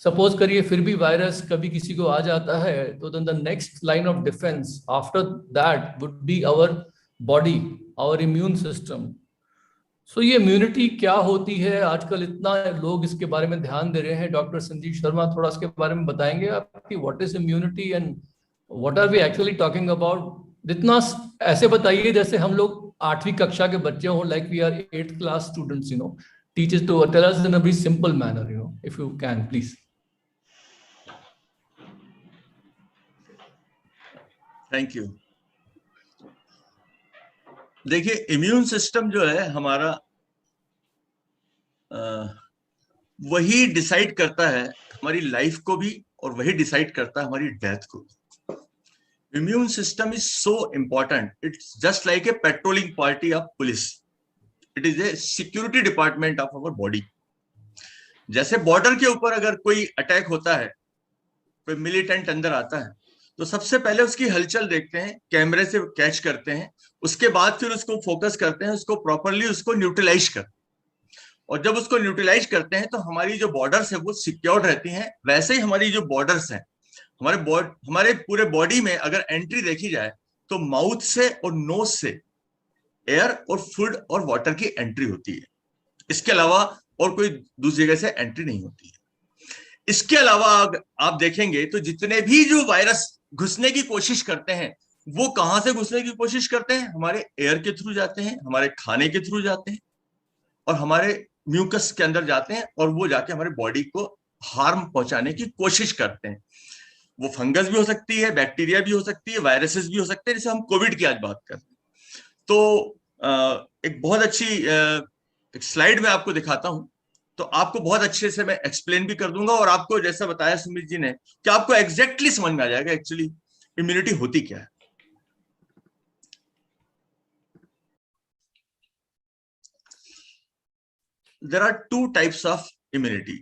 suppose करिए फिर भी virus कभी किसी को आ जाता है, तो then the next line of defence after that would be our body, our immune system. So ये इम्यूनिटी क्या होती है? आजकल इतना लोग इसके बारे में ध्यान दे रहे हैं. डॉक्टर संजीव शर्मा थोड़ा इसके बारे में बताएंगे आपकी, what is immunity and what are we actually talking about. जितना ऐसे बताइए जैसे हम लोग 8वीं कक्षा के बच्चे हो, like we are 8th class students, teach us to tell us in a very simple manner, if you can, please. Thank you. देखिए, इम्यून सिस्टम जो है हमारा वही डिसाइड करता है हमारी लाइफ को भी, और वही डिसाइड करता है हमारी डेथ को भी. Immune system is so important. It's just like a patrolling party of police. It is a security department of our body. जैसे बॉर्डर के ऊपर अगर कोई अटैक होता है, कोई मिलिटेंट अंदर आता है, तो सबसे पहले उसकी हलचल देखते हैं, कैमरे से कैच करते हैं, उसके बाद फिर उसको फोकस करते हैं, उसको प्रॉपरली उसको न्यूट्रलाइज करते हैं। और जब उसको न्यूट्रलाइज करते हैं तो हमारी जो बॉर्डर्स है वो सिक्योर्ड रहती हैं। वैसे ही हमारी जो बॉर्डर्स हैं, हमारे पूरे बॉडी में अगर एंट्री देखी जाए तो माउथ से और नोज से एयर और फूड और वाटर की एंट्री होती है। इसके अलावा और कोई दूसरी जगह से एंट्री नहीं होती है। इसके अलावा आप देखेंगे तो जितने भी जो वायरस घुसने की कोशिश करते हैं, वो कहां से घुसने की कोशिश करते हैं? हमारे एयर के थ्रू जाते हैं, हमारे खाने के थ्रू जाते हैं और हमारे म्यूकस के अंदर जाते हैं, और वो जाके हमारे बॉडी को हार्म पहुंचाने की कोशिश करते हैं। वो फंगस भी हो सकती है, बैक्टीरिया भी हो सकती है, वायरसेस भी हो सकते हैं, जैसे हम कोविड की आज बात कर रहे हैं। तो एक बहुत अच्छी एक स्लाइड में आपको दिखाता हूं, तो आपको बहुत अच्छे से मैं एक्सप्लेन भी कर दूंगा, और आपको जैसा बताया सुमित जी ने कि आपको एग्जैक्टली समझ में आ जाएगा एक्चुअली इम्यूनिटी होती क्या है। There are two types of immunity.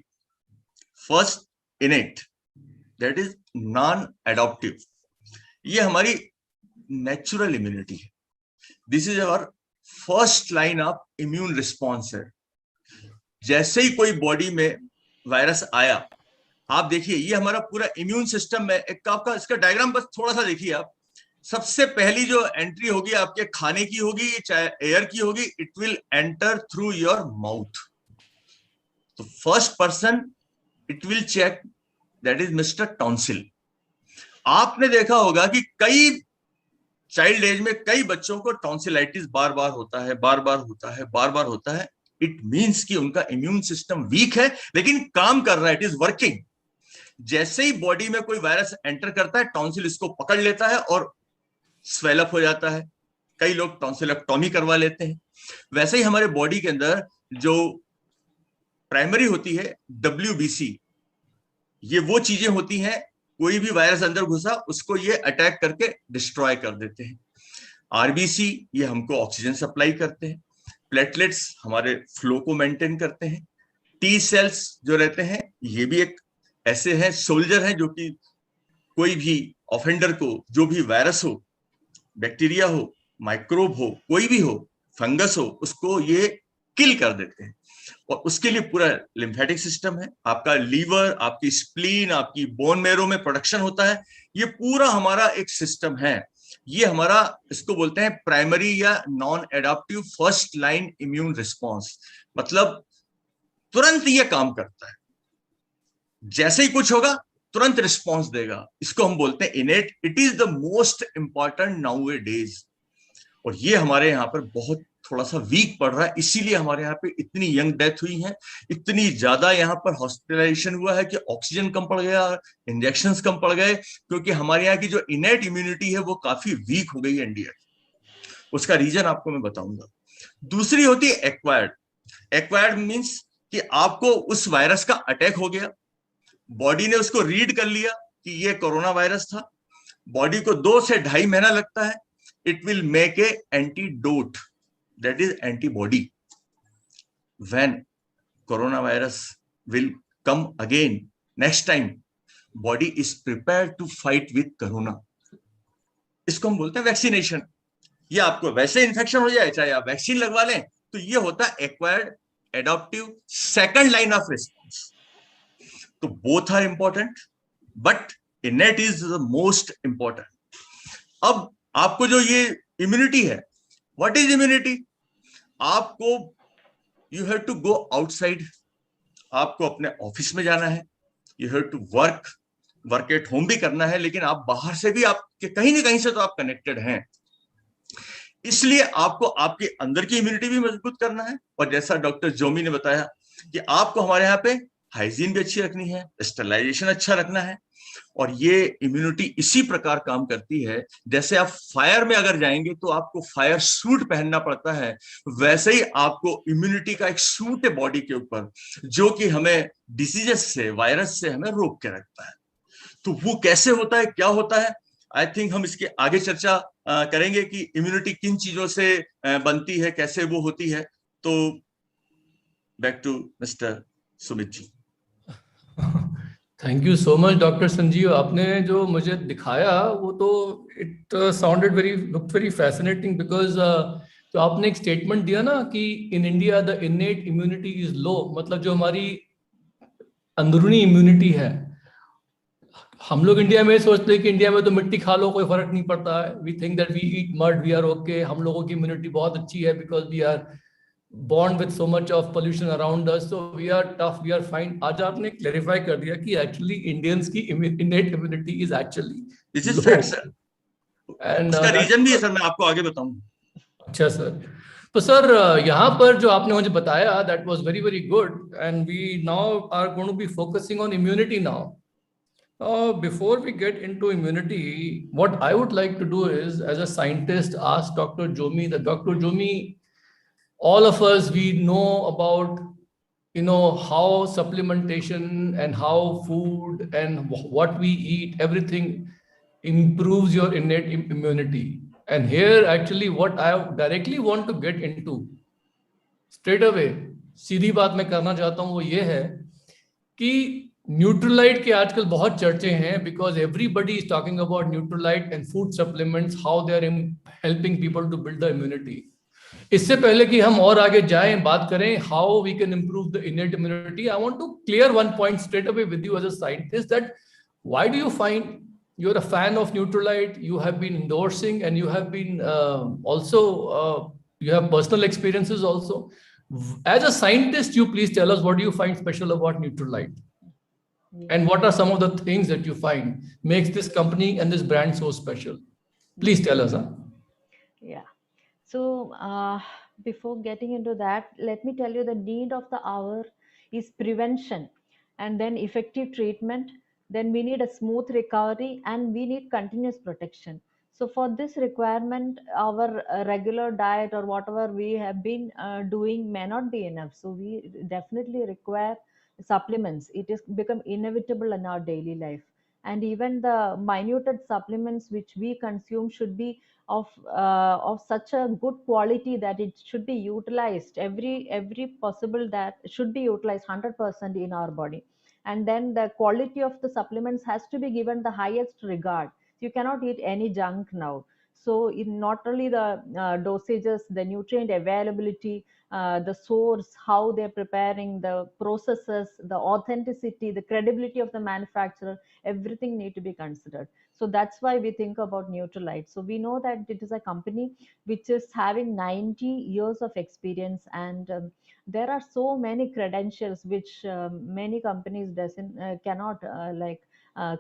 First, innate, that is non-adaptive. ये हमारी नेचुरल इम्यूनिटी है। This is our first line of immune response है। जैसे ही कोई बॉडी में वायरस आया, आप देखिए ये हमारा पूरा इम्यून सिस्टम में एक आपका इसका डायग्राम बस थोड़ा सा देखिए आप। सबसे पहली जो एंट्री होगी आपके खाने की होगी, चाहे एयर की होगी, it will enter through your mouth. तो first person it will check, that is mister tonsil. आपने देखा होगा कि कई चाइल्ड एज में कई बच्चों को टॉन्सिलाइटिस बार बार होता है, बार बार होता है, बार बार होता है। इट मींस कि उनका इम्यून सिस्टम वीक है, लेकिन काम कर रहा है, इट इज वर्किंग। जैसे ही बॉडी में कोई वायरस एंटर करता है, टॉन्सिल इसको पकड़ लेता है और स्वेल अप हो जाता है। कई लोग टॉन्सिलेक्टॉमी करवा लेते हैं। वैसे ही हमारे बॉडी के अंदर जो प्राइमरी होती है WBC, ये वो चीजें होती हैं, कोई भी वायरस अंदर घुसा उसको ये अटैक करके डिस्ट्रॉय कर देते हैं। RBC ये हमको ऑक्सीजन सप्लाई करते हैं। प्लेटलेट्स हमारे फ्लो को मेंटेन करते हैं। T सेल्स जो रहते हैं ये भी एक ऐसे हैं, सोल्जर हैं, जो कि कोई भी ऑफेंडर को, जो भी वायरस हो, बैक्टीरिया हो, माइक्रोब हो, कोई भी हो, फंगस हो, उसको ये किल कर देते हैं। और उसके लिए पूरा लिम्फेटिक सिस्टम है, आपका लीवर, आपकी स्प्लीन, आपकी बोन मैरो में प्रोडक्शन होता है। ये पूरा हमारा एक सिस्टम है। ये हमारा, इसको बोलते हैं प्राइमरी या non adaptive first line immune response. मतलब तुरंत ये काम करता है, जैसे ही कुछ होगा तुरंत रिस्पॉन्स देगा। इसको हम बोलते हैं इनेट। It is the most important now A days. और ये हमारे यहाँ पर बहुत थोड़ा सा वीक पड़ रहा है, इसीलिए हमारे यहाँ पे इतनी यंग डेथ हुई है, इतनी ज्यादा यहाँ पर हॉस्पिटलाइजेशन हुआ है कि ऑक्सीजन कम पड़ गया, इंजेक्शंस कम पड़ गए, क्योंकि हमारे यहाँ की जो इनेट इम्यूनिटी है वो काफी वीक हो गई है इंडिया की। उसका रीजन आपको मैं बताऊंगा। दूसरी होती है एक्वायर्ड। एक्वायर्ड मीन्स कि आपको उस वायरस का अटैक हो गया, बॉडी ने उसको रीड कर लिया कि ये कोरोना वायरस था। बॉडी को 2 से 2.5 महीना लगता है। It will make a antidote, that is antibody. When coronavirus will come again next time, body is prepared to fight with corona. इसको हम बोलते हैं वैक्सीनेशन। ये आपको वैसे इन्फेक्शन हो जाए, चाहे आप वैक्सीन लगवा लें, तो ये होता है acquired adaptive second line of response. तो both are important, but innate is the most important. अब आपको जो ये इम्यूनिटी है, व्हाट इज इम्यूनिटी? आपको you have to go outside, आपको अपने ऑफिस में जाना है, you have to work at home भी करना है, लेकिन आप बाहर से भी आपके कहीं ना कहीं से तो आप कनेक्टेड हैं। इसलिए आपको आपके अंदर की इम्यूनिटी भी मजबूत करना है। और जैसा डॉक्टर जोमी ने बताया कि आपको हमारे यहाँ पे हाइजीन भी अच्छी रखनी है, स्टरलाइजेशन अच्छा रखना है। और ये इम्यूनिटी इसी प्रकार काम करती है, जैसे आप फायर में अगर जाएंगे तो आपको फायर सूट पहनना पड़ता है, वैसे ही आपको इम्यूनिटी का एक सूट है बॉडी के ऊपर, जो कि हमें डिसीजेस से, वायरस से हमें रोक के रखता है। तो वो कैसे होता है, क्या होता है, आई थिंक हम इसके आगे चर्चा करेंगे कि इम्यूनिटी किन चीजों से बनती है, कैसे वो होती है। तो back to mister Sumit ji. Thank you so much doctor Sanjeev, आपने जो मुझे दिखाया वो तो it sounded very looked very fascinating, because जो आपने एक स्टेटमेंट दिया ना कि in India the innate immunity is low, मतलब जो हमारी अंदरूनी इम्यूनिटी है, हम लोग इंडिया में सोचते हैं कि इंडिया में तो मिट्टी खा लो कोई फर्क नहीं पड़ता है, we think that we eat mud we are okay, हम लोगों की इम्यूनिटी बहुत अच्छी है because we are born with so much of pollution around us, so we are tough we are fine. आज आपने क्लेरिफाई कर दिया कि एक्चुअली इंडियंस की innate immunity is actually this is low, fact sir. And उसका reason भी है sir, मैं आपको आगे बताऊंगा। अच्छा सर, तो सर यहाँ पर जो आपने मुझे बताया that was very very good, and we now are going to be focusing on immunity now. Before we get into immunity, what I would like to do is, as a scientist, ask Dr. Jomi. That Dr. Jomi, all of us, we know about, how supplementation and how food and what we eat, everything improves your innate immunity. And here, actually, what I directly want to get into straight away, सीधी बात मैं करना चाहता हूँ वो ये है कि Nutrilite के आजकल बहुत चर्चे हैं, because everybody is talking about Nutrilite and food supplements, how they are helping people to build the immunity. इससे पहले कि हम और आगे जाएं, बात करें how we can improve the innate immunity, I want to clear one point straight away with you as a scientist, that why do you find you're a fan of Nutralite, you have been endorsing, and you have been also you have personal experiences also. As a scientist, you please tell us, what do you find special about Nutralite? And what are some of the things that you find makes this company and this brand so special? Please tell us. Yeah. So before getting into that, let me tell you the need of the hour is prevention, and then effective treatment. Then we need a smooth recovery, and we need continuous protection. So for this requirement, our regular diet or whatever we have been doing may not be enough. So we definitely require supplements. It is become inevitable in our daily life, and even the minuted supplements which we consume should be of such a good quality that it should be utilized every possible, that should be utilized 100% in our body. And then the quality of the supplements has to be given the highest regard. You cannot eat any junk now. So in not only the dosages, the nutrient availability, the source, how they're preparing, the processes, the authenticity, the credibility of the manufacturer, everything need to be considered. So that's why we think about Nutrilite. So we know that it is a company which is having 90 years of experience, and there are so many credentials which many companies doesn't cannot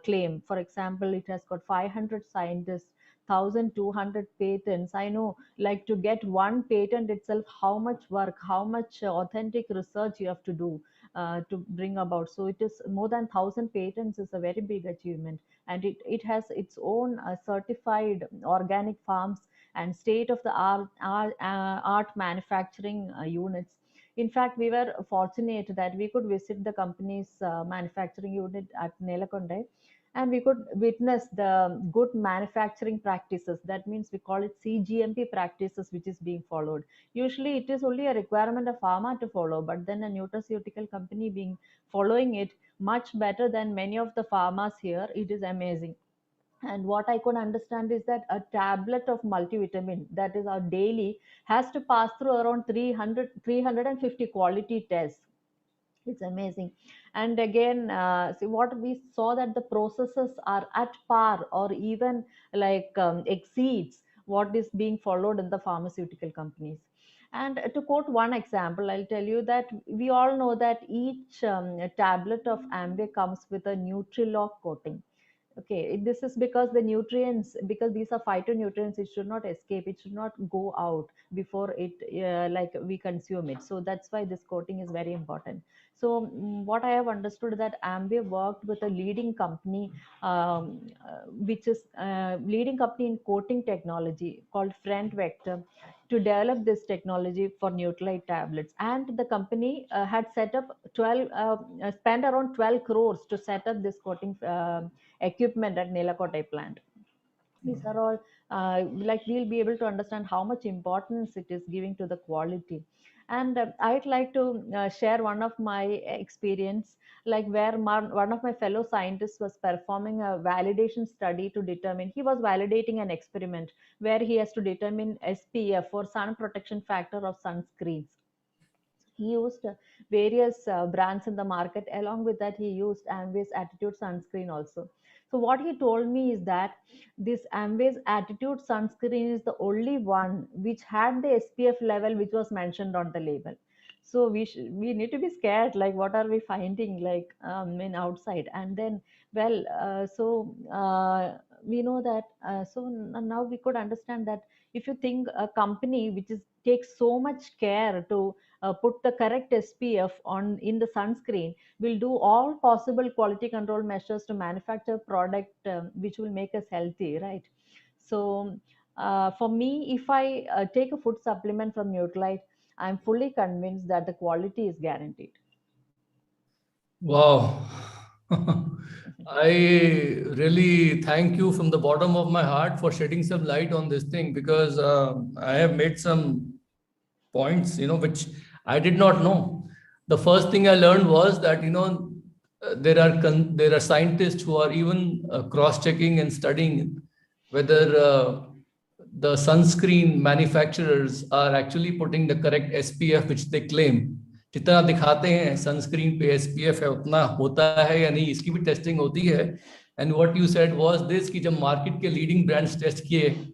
claim. For example, it has got 500 scientists, 1200 patents. I know, like, to get one patent itself, how much work, how much authentic research you have to do to bring about. So it is more than 1000 patents is a very big achievement, and it has its own certified organic farms and state of the art manufacturing units. In fact, we were fortunate that we could visit the company's manufacturing unit at Nelakonde, and we could witness the good manufacturing practices. That means we call it CGMP practices, which is being followed. Usually it is only a requirement of pharma to follow, but then a nutraceutical company being following it much better than many of the farmers here. It is amazing. And what I could understand is that a tablet of multivitamin, that is our daily, has to pass through around 350 quality tests. It's amazing. And again, see, what we saw, that the processes are at par or even exceeds what is being followed in the pharmaceutical companies. And to quote one example, I'll tell you that we all know that each tablet of Amway comes with a Nutrilock coating. Okay, this is because the nutrients, because these are phytonutrients, it should not escape, it should not go out before it like we consume it. So that's why this coating is very important. So what I have understood, that Amway worked with a leading company, which is leading company in coating technology called Front Vector, to develop this technology for Nutralite tablets. And the company had set up 12 spent around 12 crores to set up this coating equipment at Nelakote plant. These are all like we'll be able to understand how much importance it is giving to the quality. And I'd like to share one of my experience, like where one of my fellow scientists was performing a validation study to determine, he was validating an experiment where he has to determine SPF or sun protection factor of sunscreens. He used various brands in the market. Along with that, he used Amway's Attitude sunscreen also. So what he told me is that this Amway's Attitude sunscreen is the only one which had the SPF level which was mentioned on the label. So we need to be scared, like what are we finding, like in outside. And then, well, we know that, now we could understand that if you think a company which is takes so much care to put the correct SPF on in the sunscreen, will do all possible quality control measures to manufacture product which will make us healthy, right? So for me, if I take a food supplement from Nutralite, I'm fully convinced that the quality is guaranteed. Wow. I really thank you from the bottom of my heart for shedding some light on this thing, because I have made some points, which I did not know. The first thing I learned was that, there are scientists who are even cross-checking and studying whether the sunscreen manufacturers are actually putting the correct SPF which they claim. जितना दिखाते हैं sunscreen पे SPF है उतना होता है या नहीं, इसकी भी टेस्टिंग होती है. And what you said was this कि जब मार्केट के लीडिंग ब्रांड्स टेस्ट किए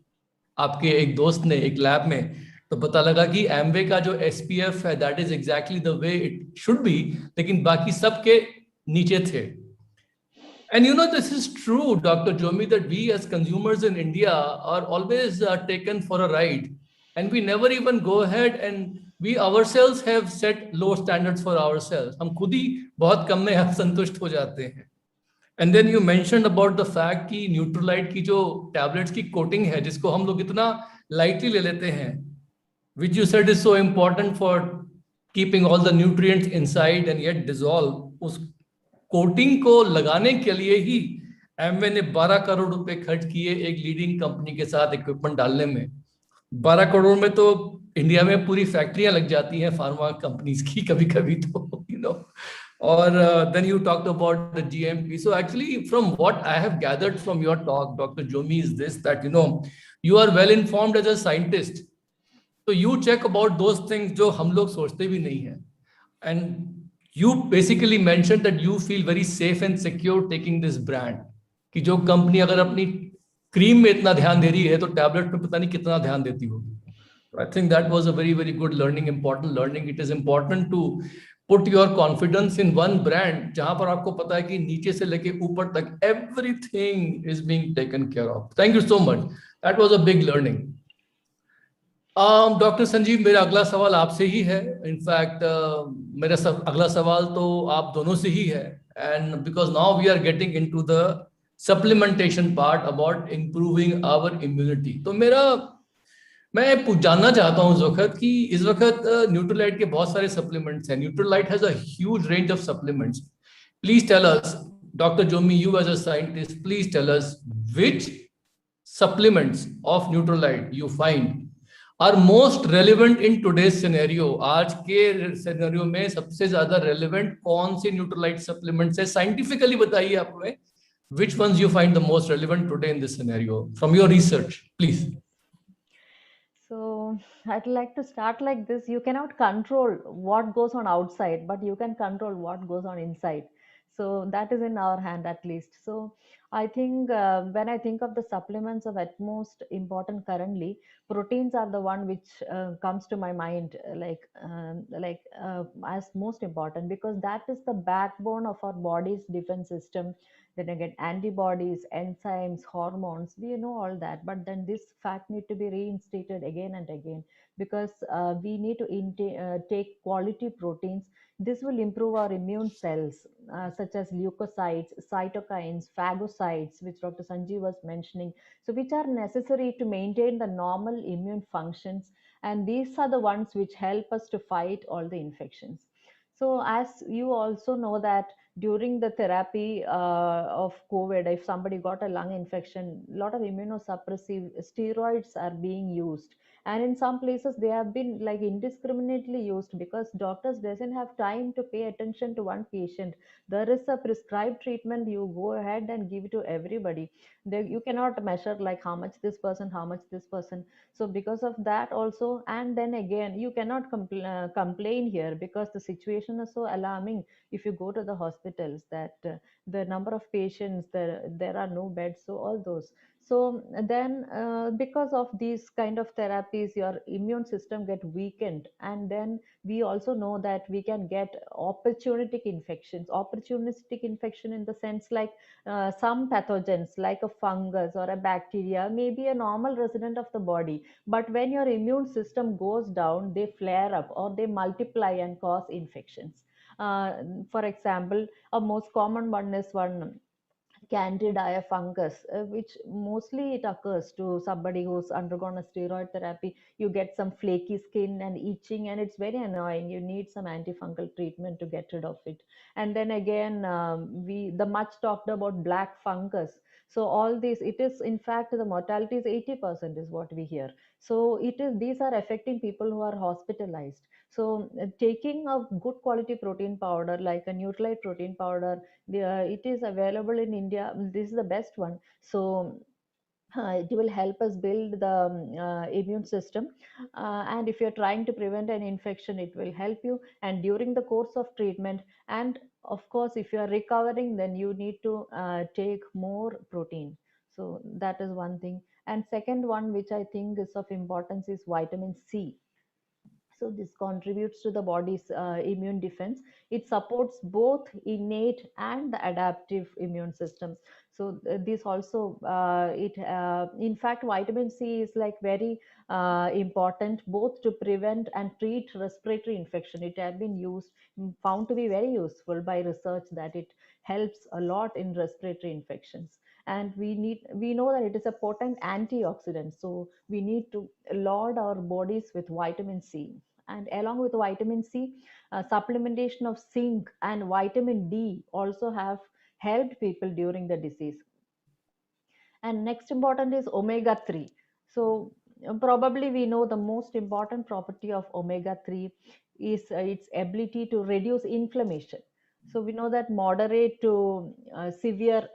आपके एक दोस्त ने एक लैब में, तो पता लगा कि एमवे का जो SPF है that is exactly the way it should be, लेकिन बाकी सबके नीचे थे. And this is true, Dr. Jomi, that we as consumers in India are always taken for a ride. And we never even go ahead, and we ourselves have set low standards for ourselves. हम खुद ही बहुत कम में संतुष्ट हो जाते हैं. And then you mentioned about the fact कि Nutralite की जो tablets की coating है, जिसको हम लोग इतना lightly ले लेते हैं, which you said is so important for keeping all the nutrients inside and yet dissolve, उस कोटिंग को लगाने के लिए ही एमवे ने 12 करोड़ रुपए खर्च किए एक लीडिंग कंपनी के साथ इक्विपमेंट डालने में. 12 करोड़ में तो इंडिया में पूरी फैक्ट्रियां लग जाती हैं फार्मा कंपनीज की कभी कभी तो और then you talked about the GMP. So actually from what I have gathered from your talk, Dr. Jomi, is this, that you are well informed as a scientist, so you check about those things जो हम लोग सोचते भी नहीं हैं. And you basically mentioned that you feel very safe and secure taking this brand, कि जो company अगर अपनी क्रीम में इतना ध्यान दे रही है तो टैबलेट में पता नहीं कितना ध्यान देती होगी. I think that was a very, very good learning, important learning. It is important to put your confidence in one brand जहां पर आपको पता है कि नीचे से लेके ऊपर तक everything is being taken care of. Thank you so much. That was a big learning. Doctor Sanjeev, मेरा अगला सवाल आपसे ही है. इनफैक्ट मेरा अगला सवाल तो आप दोनों से ही है. And because now we are getting into the supplementation part about improving our immunity. तो मैं जानना चाहता हूँ इस वक्त कि इस वक्त न्यूट्रोलाइट के बहुत सारे सप्लीमेंट्स हैं. Nutrilite has a huge range of supplements. Please tell us, doctor Jomy, you as a scientist, please tell us which supplements of Nutralite you find are most relevant in today's scenario. आज के scenario में सबसे ज्यादा relevant कौन से Nutralite supplements है? Scientifically बताइए आप हमें which ones you find the most relevant today in this scenario from your research, please. So I'd like to start like this. You cannot control what goes on outside, but you can control what goes on inside. So that is in our hand at least. So I think when I think of the supplements of utmost important currently, proteins are the one which comes to my mind, as most important, because that is the backbone of our body's defense system. Then again, antibodies, enzymes, hormones, we know all that, but then this fact need to be reinstated again and again, because we need to take quality proteins. This will improve our immune cells, such as leukocytes, cytokines, phagocytes, which Dr. Sanjeev was mentioning, so which are necessary to maintain the normal immune functions, and these are the ones which help us to fight all the infections. So as you also know that during the therapy of COVID, if somebody got a lung infection, a lot of immunosuppressive steroids are being used. and in some places they have been like indiscriminately used because doctors doesn't have time to pay attention to one patient. There is a prescribed treatment, you go ahead and give it to everybody. You cannot measure like how much this person, how much this person. So because of that also, and then again you cannot complain here because the situation is so alarming. If you go to the hospitals, that the number of patients, there are no beds, so all those. So then because of these kind of therapies, your immune system get weakened, and then we also know that we can get opportunistic infection in the sense like some pathogens like a fungus or a bacteria may be a normal resident of the body, but when your immune system goes down, they flare up or they multiply and cause infections. uh, for example, a most common one is one Candida fungus, which mostly it occurs to somebody who's undergone a steroid therapy. You get some flaky skin and itching, and it's very annoying. You need some antifungal treatment to get rid of it. And then again, we the much talked about black fungus. So all these, it is in fact the mortality is 80% is what we hear. So it is, these are affecting people who are hospitalized. So taking a good quality protein powder like a Nutralite protein powder, it is available in India. This is the best one. So it will help us build the immune system. And if you're trying to prevent an infection, it will help you. And during the course of treatment, and of course, if you are recovering, then you need to take more protein. So that is one thing. And second one, which I think is of importance, is vitamin C. So this contributes to the body's immune defense. It supports both innate and the adaptive immune systems. So this also it in fact vitamin C is like very important both to prevent and treat respiratory infection. It has been used, found to be very useful by research, that it helps a lot in respiratory infections. And we know that it is a potent antioxidant, so we need to load our bodies with vitamin C. And along with vitamin C, supplementation of zinc and vitamin D also have helped people during the disease. And next important is omega 3. So probably we know the most important property of omega 3 is its ability to reduce inflammation. So we know that moderate to severe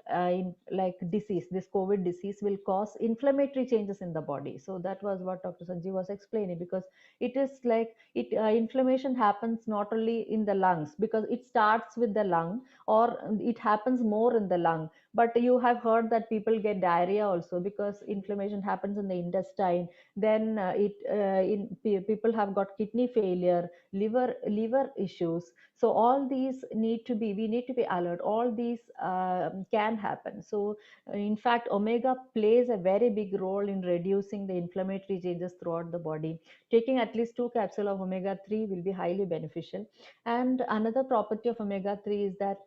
like disease, this COVID disease will cause inflammatory changes in the body. So that was what Dr. Sanjeev was explaining, because it is like it inflammation happens not only in the lungs, because it starts with the lung, or it happens more in the lung. But you have heard that people get diarrhea also because inflammation happens in the intestine. Then people have got kidney failure, liver issues. So all these need to be, we need to be alert. All these can happen. So in fact, omega plays a very big role in reducing the inflammatory changes throughout the body. Taking at least 2 capsules of omega 3 will be highly beneficial. And another property of omega 3 is that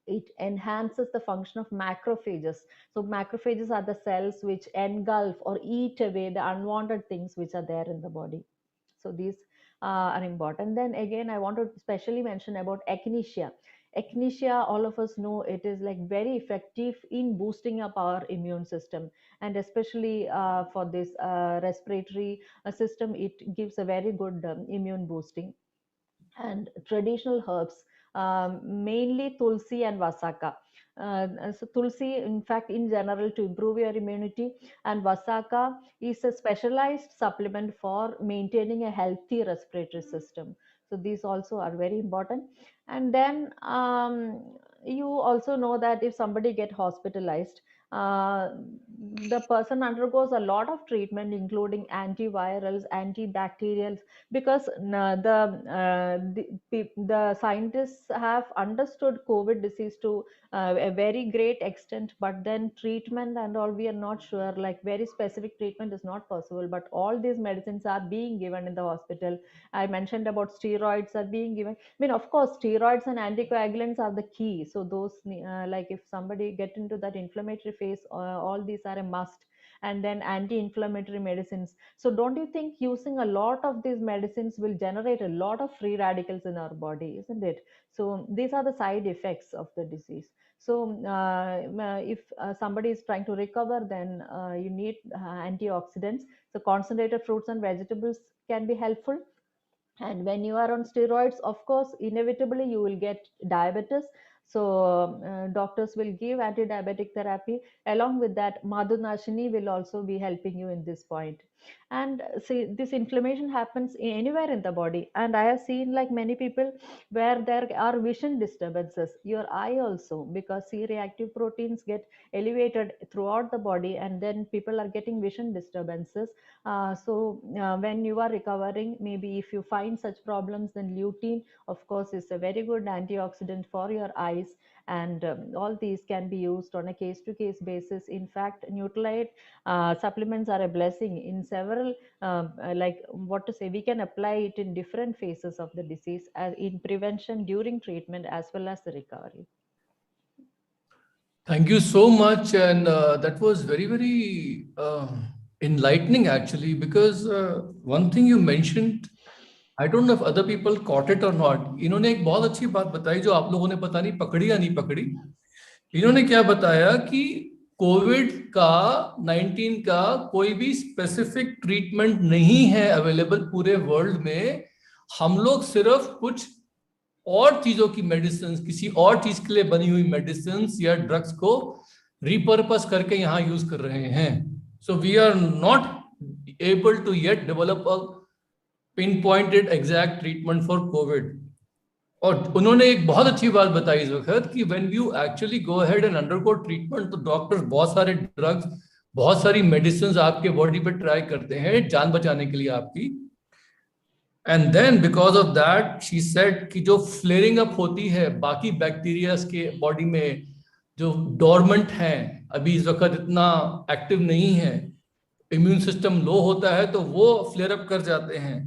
it enhances the function of macrophages. So macrophages are the cells which engulf or eat away the unwanted things which are there in the body. So these are important. Then again, I want to specially mention about echinacea. Echinacea, all of us know, it is like very effective in boosting up our immune system, and especially for this respiratory system, it gives a very good immune boosting. And traditional herbs, mainly tulsi and vasaka. So tulsi, in fact, in general, to improve your immunity, and vasaka is a specialized supplement for maintaining a healthy respiratory system. So these also are very important. And then you also know that if somebody get hospitalized, uh, the person undergoes a lot of treatment, including antivirals, antibacterials, because the scientists have understood COVID disease to a very great extent, but then treatment and all, we are not sure. Like very specific treatment is not possible, but all these medicines are being given in the hospital. I mentioned about steroids are being given. I mean, of course, steroids and anticoagulants are the key. So those, like if somebody get into that inflammatory phase, all these are a must. And then anti-inflammatory medicines. So don't you think using a lot of these medicines will generate a lot of free radicals in our body, isn't it? So these are the side effects of the disease. So if somebody is trying to recover, then you need antioxidants. So concentrated fruits and vegetables can be helpful. And when you are on steroids, of course, inevitably you will get diabetes. So doctors will give anti-diabetic therapy. Along with that, Madhunashini will also be helping you in this point. And see, this inflammation happens anywhere in the body. And I have seen like many people where there are vision disturbances, your eye also, because C-reactive proteins get elevated throughout the body, and then people are getting vision disturbances. When you are recovering, maybe if you find such problems, then lutein, of course, is a very good antioxidant for your eyes. And all these can be used on a case-to-case basis. In fact, Nutralite supplements are a blessing in several, like what to say, we can apply it in different phases of the disease, in prevention, during treatment, as well as the recovery. Thank you so much. And that was very, very enlightening actually, because one thing you mentioned, I don't know if other people caught it or not. इन्होंने एक बहुत अच्छी बात बताई जो आप लोगों ने पता नहीं पकड़ी या नहीं पकड़ी. इन्होंने क्या बताया कि कोविड का 19 का कोई भी स्पेसिफिक ट्रीटमेंट नहीं है अवेलेबल पूरे वर्ल्ड में. हम लोग सिर्फ कुछ और चीजों की मेडिसिन, किसी और चीज के लिए बनी हुई मेडिसिन या ड्रग्स को रिपर्पस करके यहाँ यूज कर रहे हैं. So we are not able to yet develop a pinpointed exact treatment for COVID. और उन्होंने एक बहुत अच्छी बात बताई इस वक्त कि when you actually go ahead and undergo treatment, तो डॉक्टर्स बहुत सारे ड्रग्स, बहुत सारी मेडिसिन आपके बॉडी पे ट्राई करते हैं जान बचाने के लिए आपकी. And then because of that she said कि जो फ्लेयरिंग अप होती है बाकी बैक्टीरियाज के बॉडी में जो डोरमेंट हैं, अभी इस वक्त इतना एक्टिव नहीं है, इम्यून सिस्टम लो होता है तो वो फ्लेयर अप कर जाते हैं.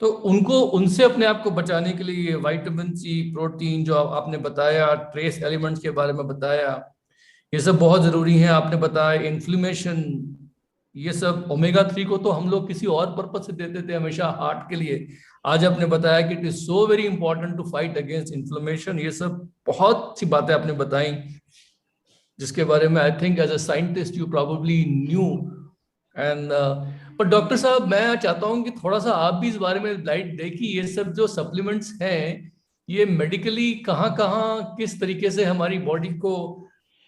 तो उनको, उनसे अपने आप को बचाने के लिए विटामिन सी, प्रोटीन जो आपने बताया, ट्रेस एलिमेंट्स के बारे में बताया, ये सब बहुत जरूरी है. आपने बताया इन्फ्लेमेशन, ये सब ओमेगा 3 को तो हम लोग किसी और पर्पज से देते थे हमेशा, हार्ट के लिए. आज आपने बताया कि it is so very important to fight against inflammation. ये सब बहुत सी बातें आपने बताई जिसके बारे में I think as a scientist you probably knew. And पर डॉक्टर साहब, मैं चाहता हूं कि थोड़ा सा आप भी इस बारे में लाइट दें कि ये सब जो सप्लीमेंट्स हैं, ये मेडिकली कहाँ कहाँ किस तरीके से हमारी बॉडी को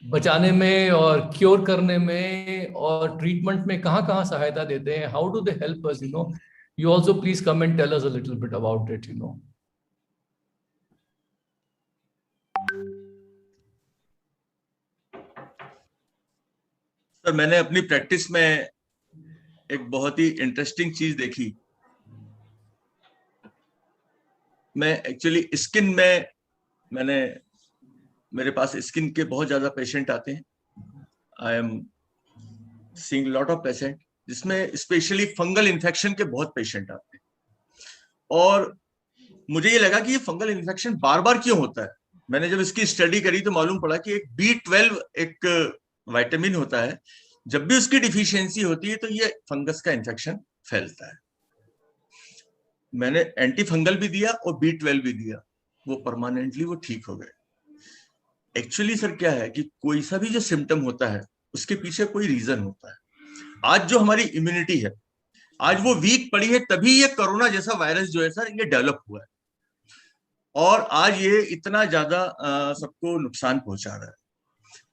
बचाने में और क्योर करने में और ट्रीटमेंट में कहाँ कहाँ सहायता देते हैं. How do they help us, you know. You also please come and tell us a little bit about it, you know. Sir, मैंने अपनी प्रैक्टिस में एक बहुत ही इंटरेस्टिंग चीज देखी. मैं एक्चुअली स्किन में, मेरे पास स्किन के बहुत ज्यादा पेशेंट आते हैं. I am seeing lot of patient जिसमें स्पेशली फंगल इन्फेक्शन के बहुत पेशेंट आते हैं. और मुझे ये लगा कि ये फंगल इन्फेक्शन बार बार क्यों होता है. मैंने जब इसकी स्टडी करी तो मालूम पड़ा कि एक B12 एक विटामिन होता है, जब भी उसकी डिफिशियंसी होती है तो ये फंगस का इन्फेक्शन फैलता है. मैंने एंटी फंगल भी दिया और B12 भी दिया, वो परमानेंटली वो ठीक हो गए. एक्चुअली सर क्या है कि कोई सा भी जो सिम्टम होता है उसके पीछे कोई रीजन होता है. आज जो हमारी इम्यूनिटी है, आज वो वीक पड़ी है, तभी ये कोरोना जैसा वायरस जो है सर ये डेवलप हुआ है. और आज ये इतना ज्यादा सबको नुकसान पहुंचा रहा है.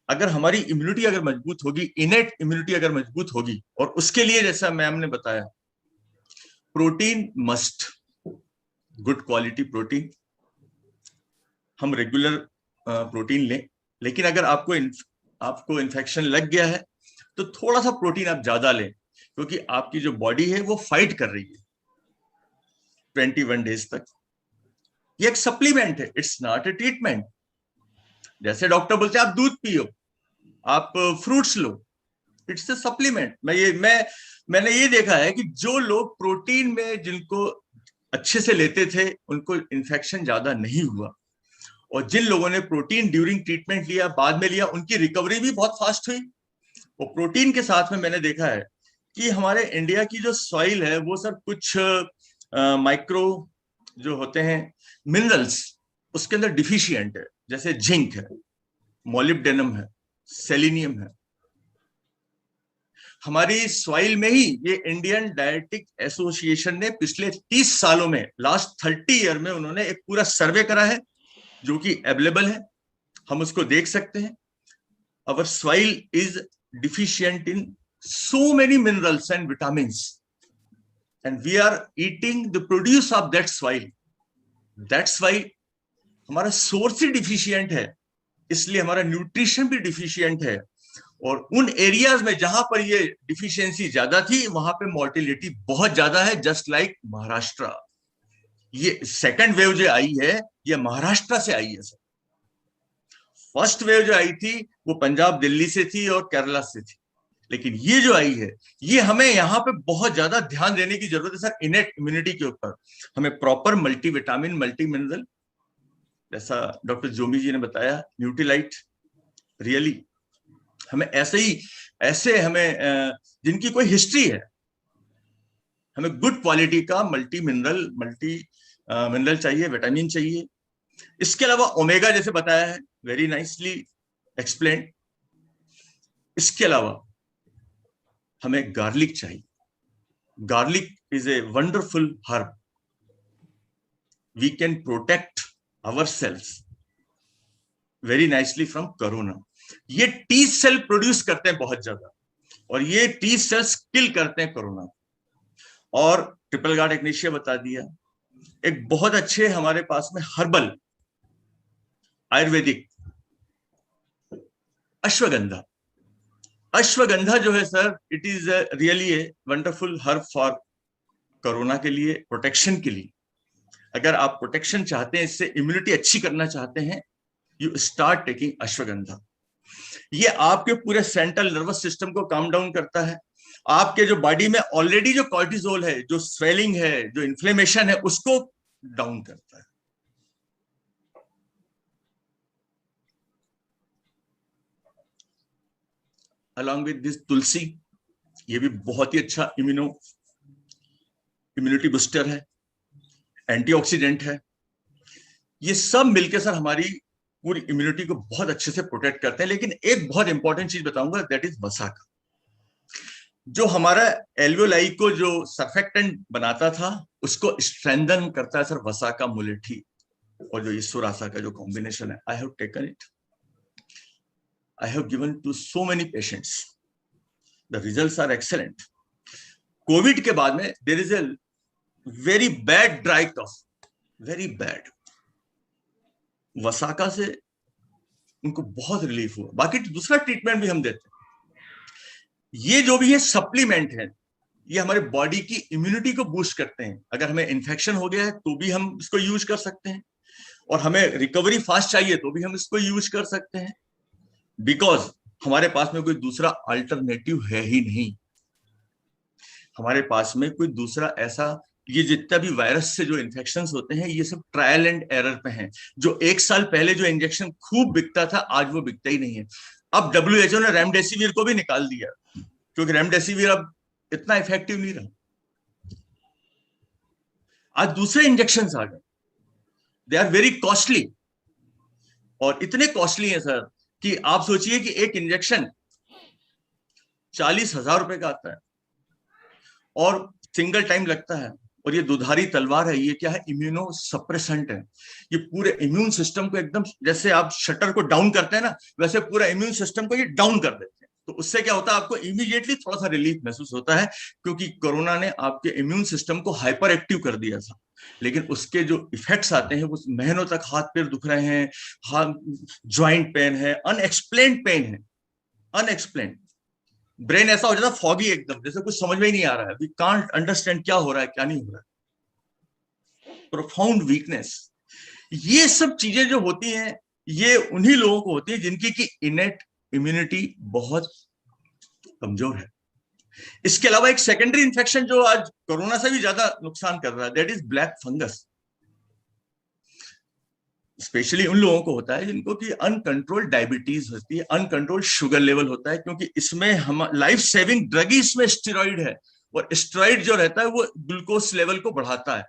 अगर हमारी इम्यूनिटी अगर मजबूत होगी, इनेट इम्यूनिटी अगर मजबूत होगी, और उसके लिए जैसा मैम ने बताया, protein must, good quality protein, हम रेगुलर प्रोटीन लें. लेकिन अगर आपको इन्फेक्शन लग गया है तो थोड़ा सा प्रोटीन आप ज्यादा लें, क्योंकि आपकी जो बॉडी है वो फाइट कर रही है 21 डेज तक. ये एक सप्लीमेंट है, इट्स नॉट ए ट्रीटमेंट. जैसे डॉक्टर बोलते हैं आप दूध पियो, आप fruits low, it's a supplement. मैंने ये देखा है कि जो लोग प्रोटीन में जिनको अच्छे से लेते थे उनको इन्फेक्शन ज्यादा नहीं हुआ, और जिन लोगों ने प्रोटीन ड्यूरिंग ट्रीटमेंट लिया, बाद में लिया, उनकी रिकवरी भी बहुत फास्ट हुई. और प्रोटीन के साथ में मैंने देखा है कि हमारे इंडिया की जो सॉइल है वो सर कुछ माइक्रो जो होते हैं मिनरल्स उसके अंदर डिफिशिएंट है, जैसे जिंक है. मोलिब्डेनम है, सेलिनियम है। हमारी सॉइल में ही ये इंडियन डायरेटिक एसोसिएशन ने पिछले 30 सालों में, लास्ट 30 ईयर में उन्होंने एक पूरा सर्वे करा है जो कि अवेलेबल है, हम उसको देख सकते हैं। Our soil is deficient in so many minerals and vitamins, and we are eating the produce of that soil. That's why हमारा सोर्स ही डिफिशियंट है, इसलिए हमारा न्यूट्रिशन भी डिफिशियंट है। और उन एरियाज में जहां पर ये डिफिशियंसी ज्यादा थी वहां पे मोर्टेलिटी बहुत ज्यादा है, जस्ट लाइक महाराष्ट्र। ये सेकंड वेव जो आई है ये महाराष्ट्र से आई है सर। फर्स्ट वेव जो आई थी वो पंजाब दिल्ली से थी और केरला से थी, लेकिन ये जो आई है ये हमें यहाँ पे बहुत ज्यादा ध्यान देने की जरूरत है सर। इनेट इम्यूनिटी के ऊपर हमें प्रॉपर मल्टीविटामिन, मल्टी मिनरल, जैसा डॉक्टर जोमी जी ने बताया, न्यूट्रीलाइट, रियली हमें ऐसे हमें जिनकी कोई हिस्ट्री है, हमें गुड क्वालिटी का मल्टी मिनरल चाहिए, विटामिन चाहिए। इसके अलावा ओमेगा जैसे बताया है, वेरी नाइसली एक्सप्लेन। इसके अलावा हमें गार्लिक चाहिए। Garlic is a wonderful herb, we can protect our cells very nicely from corona. ये टी सेल प्रोड्यूस करते हैं बहुत ज्यादा, और ये टी सेल्स किल करते हैं कोरोना। और ट्रिपल गार्ड इग्निशिया बता दिया। एक बहुत अच्छे हमारे पास में हर्बल आयुर्वेदिक अश्वगंधा। अश्वगंधा जो है sir, it is really a wonderful herb for corona के लिए, प्रोटेक्शन के लिए। अगर आप प्रोटेक्शन चाहते हैं, इससे इम्यूनिटी अच्छी करना चाहते हैं, यू स्टार्ट टेकिंग अश्वगंधा। ये आपके पूरे सेंट्रल नर्वस सिस्टम को काम डाउन करता है। आपके जो बॉडी में ऑलरेडी जो कॉर्टिसोल है, जो स्वेलिंग है, जो इन्फ्लेमेशन है, उसको डाउन करता है। अलॉन्ग विद दिस तुलसी, ये भी बहुत ही अच्छा इम्यूनिटी बूस्टर है, एंटीऑक्सीडेंट है। ये सब मिलके सर हमारी पूरी इम्यूनिटी को बहुत अच्छे से प्रोटेक्ट करते हैं। लेकिन एक बहुत इंपॉर्टेंट चीज बताऊंगा, दैट इज वसाका। जो हमारा एल्वियोलाई को जो सर्फेक्टेंट बनाता था, उसको स्ट्रेंथन करता है सर वसाका मुलेठी और जो ईश्वरासा का जो कॉम्बिनेशन है। I have taken it, I have given to so many patients. The results are excellent. Covid के बाद में there is a very bad dry cough, very bad. वसाका से उनको बहुत रिलीफ हुआ। बाकी दूसरा ट्रीटमेंट भी हम देते हैं। ये जो भी है सप्लीमेंट है, ये हमारे बॉडी की इम्यूनिटी को बूस्ट करते हैं। अगर हमें इन्फेक्शन हो गया है तो भी हम इसको यूज कर सकते हैं, और हमें रिकवरी फास्ट चाहिए तो भी हम इसको यूज कर सकते हैं, बिकॉज हमारे पास में कोई दूसरा अल्टरनेटिव है ही नहीं। हमारे पास में कोई दूसरा ऐसा, ये जितना भी वायरस से जो इन्फेक्शंस होते हैं, ये सब ट्रायल एंड एरर पे हैं। जो 1 साल पहले जो इंजेक्शन खूब बिकता था, आज वो बिकता ही नहीं है। अब WHO ने रेमडेसिविर को भी निकाल दिया, क्योंकि रेमडेसिविर अब इतना इफेक्टिव नहीं रहा। आज दूसरे इंजेक्शंस आ गए, दे आर वेरी कॉस्टली, और इतने कॉस्टली हैं सर कि आप सोचिए कि एक इंजेक्शन 40,000 रुपए का आता है और सिंगल टाइम लगता है। और ये दुधारी तलवार है। ये क्या है? इम्यूनो सप्रेसेंट है। ये पूरे इम्यून सिस्टम को एकदम, जैसे आप शटर को डाउन करते हैं ना, वैसे पूरा इम्यून सिस्टम को ये डाउन कर देते हैं। तो उससे क्या होता है, आपको इमीडिएटली थोड़ा सा रिलीफ महसूस होता है, क्योंकि कोरोना ने आपके इम्यून सिस्टम को हाइपर एक्टिव कर दिया था। लेकिन उसके जो इफेक्ट्स आते हैं वो महीनों तक, हाथ पैर दुख रहे हैं, ज्वाइंट पेन है, अनएक्सप्लेन्ड पेन है, अनएक्सप्लेन्ड। ब्रेन ऐसा हो जाता है फॉगी एकदम, जैसे कुछ समझ में ही नहीं आ रहा है, वी कांट अंडरस्टैंड क्या हो रहा है क्या नहीं हो रहा है, प्रोफाउंड वीकनेस। ये सब चीजें जो होती हैं, ये उन्हीं लोगों को होती है जिनकी की इनेट इम्यूनिटी बहुत कमजोर है। इसके अलावा एक सेकेंडरी इन्फेक्शन जो आज कोरोना से भी ज्यादा नुकसान कर रहा है, that is black fungus. Specially उन लोगों को होता है जिनको कि अनकंट्रोल्ड डायबिटीज होती है, अनकंट्रोल्ड शुगर लेवल होता है, क्योंकि इसमें हम लाइफ सेविंग ड्रग ही इसमें स्टेरॉइड है, और स्टेरॉइड जो रहता है वो ग्लूकोज लेवल को बढ़ाता है।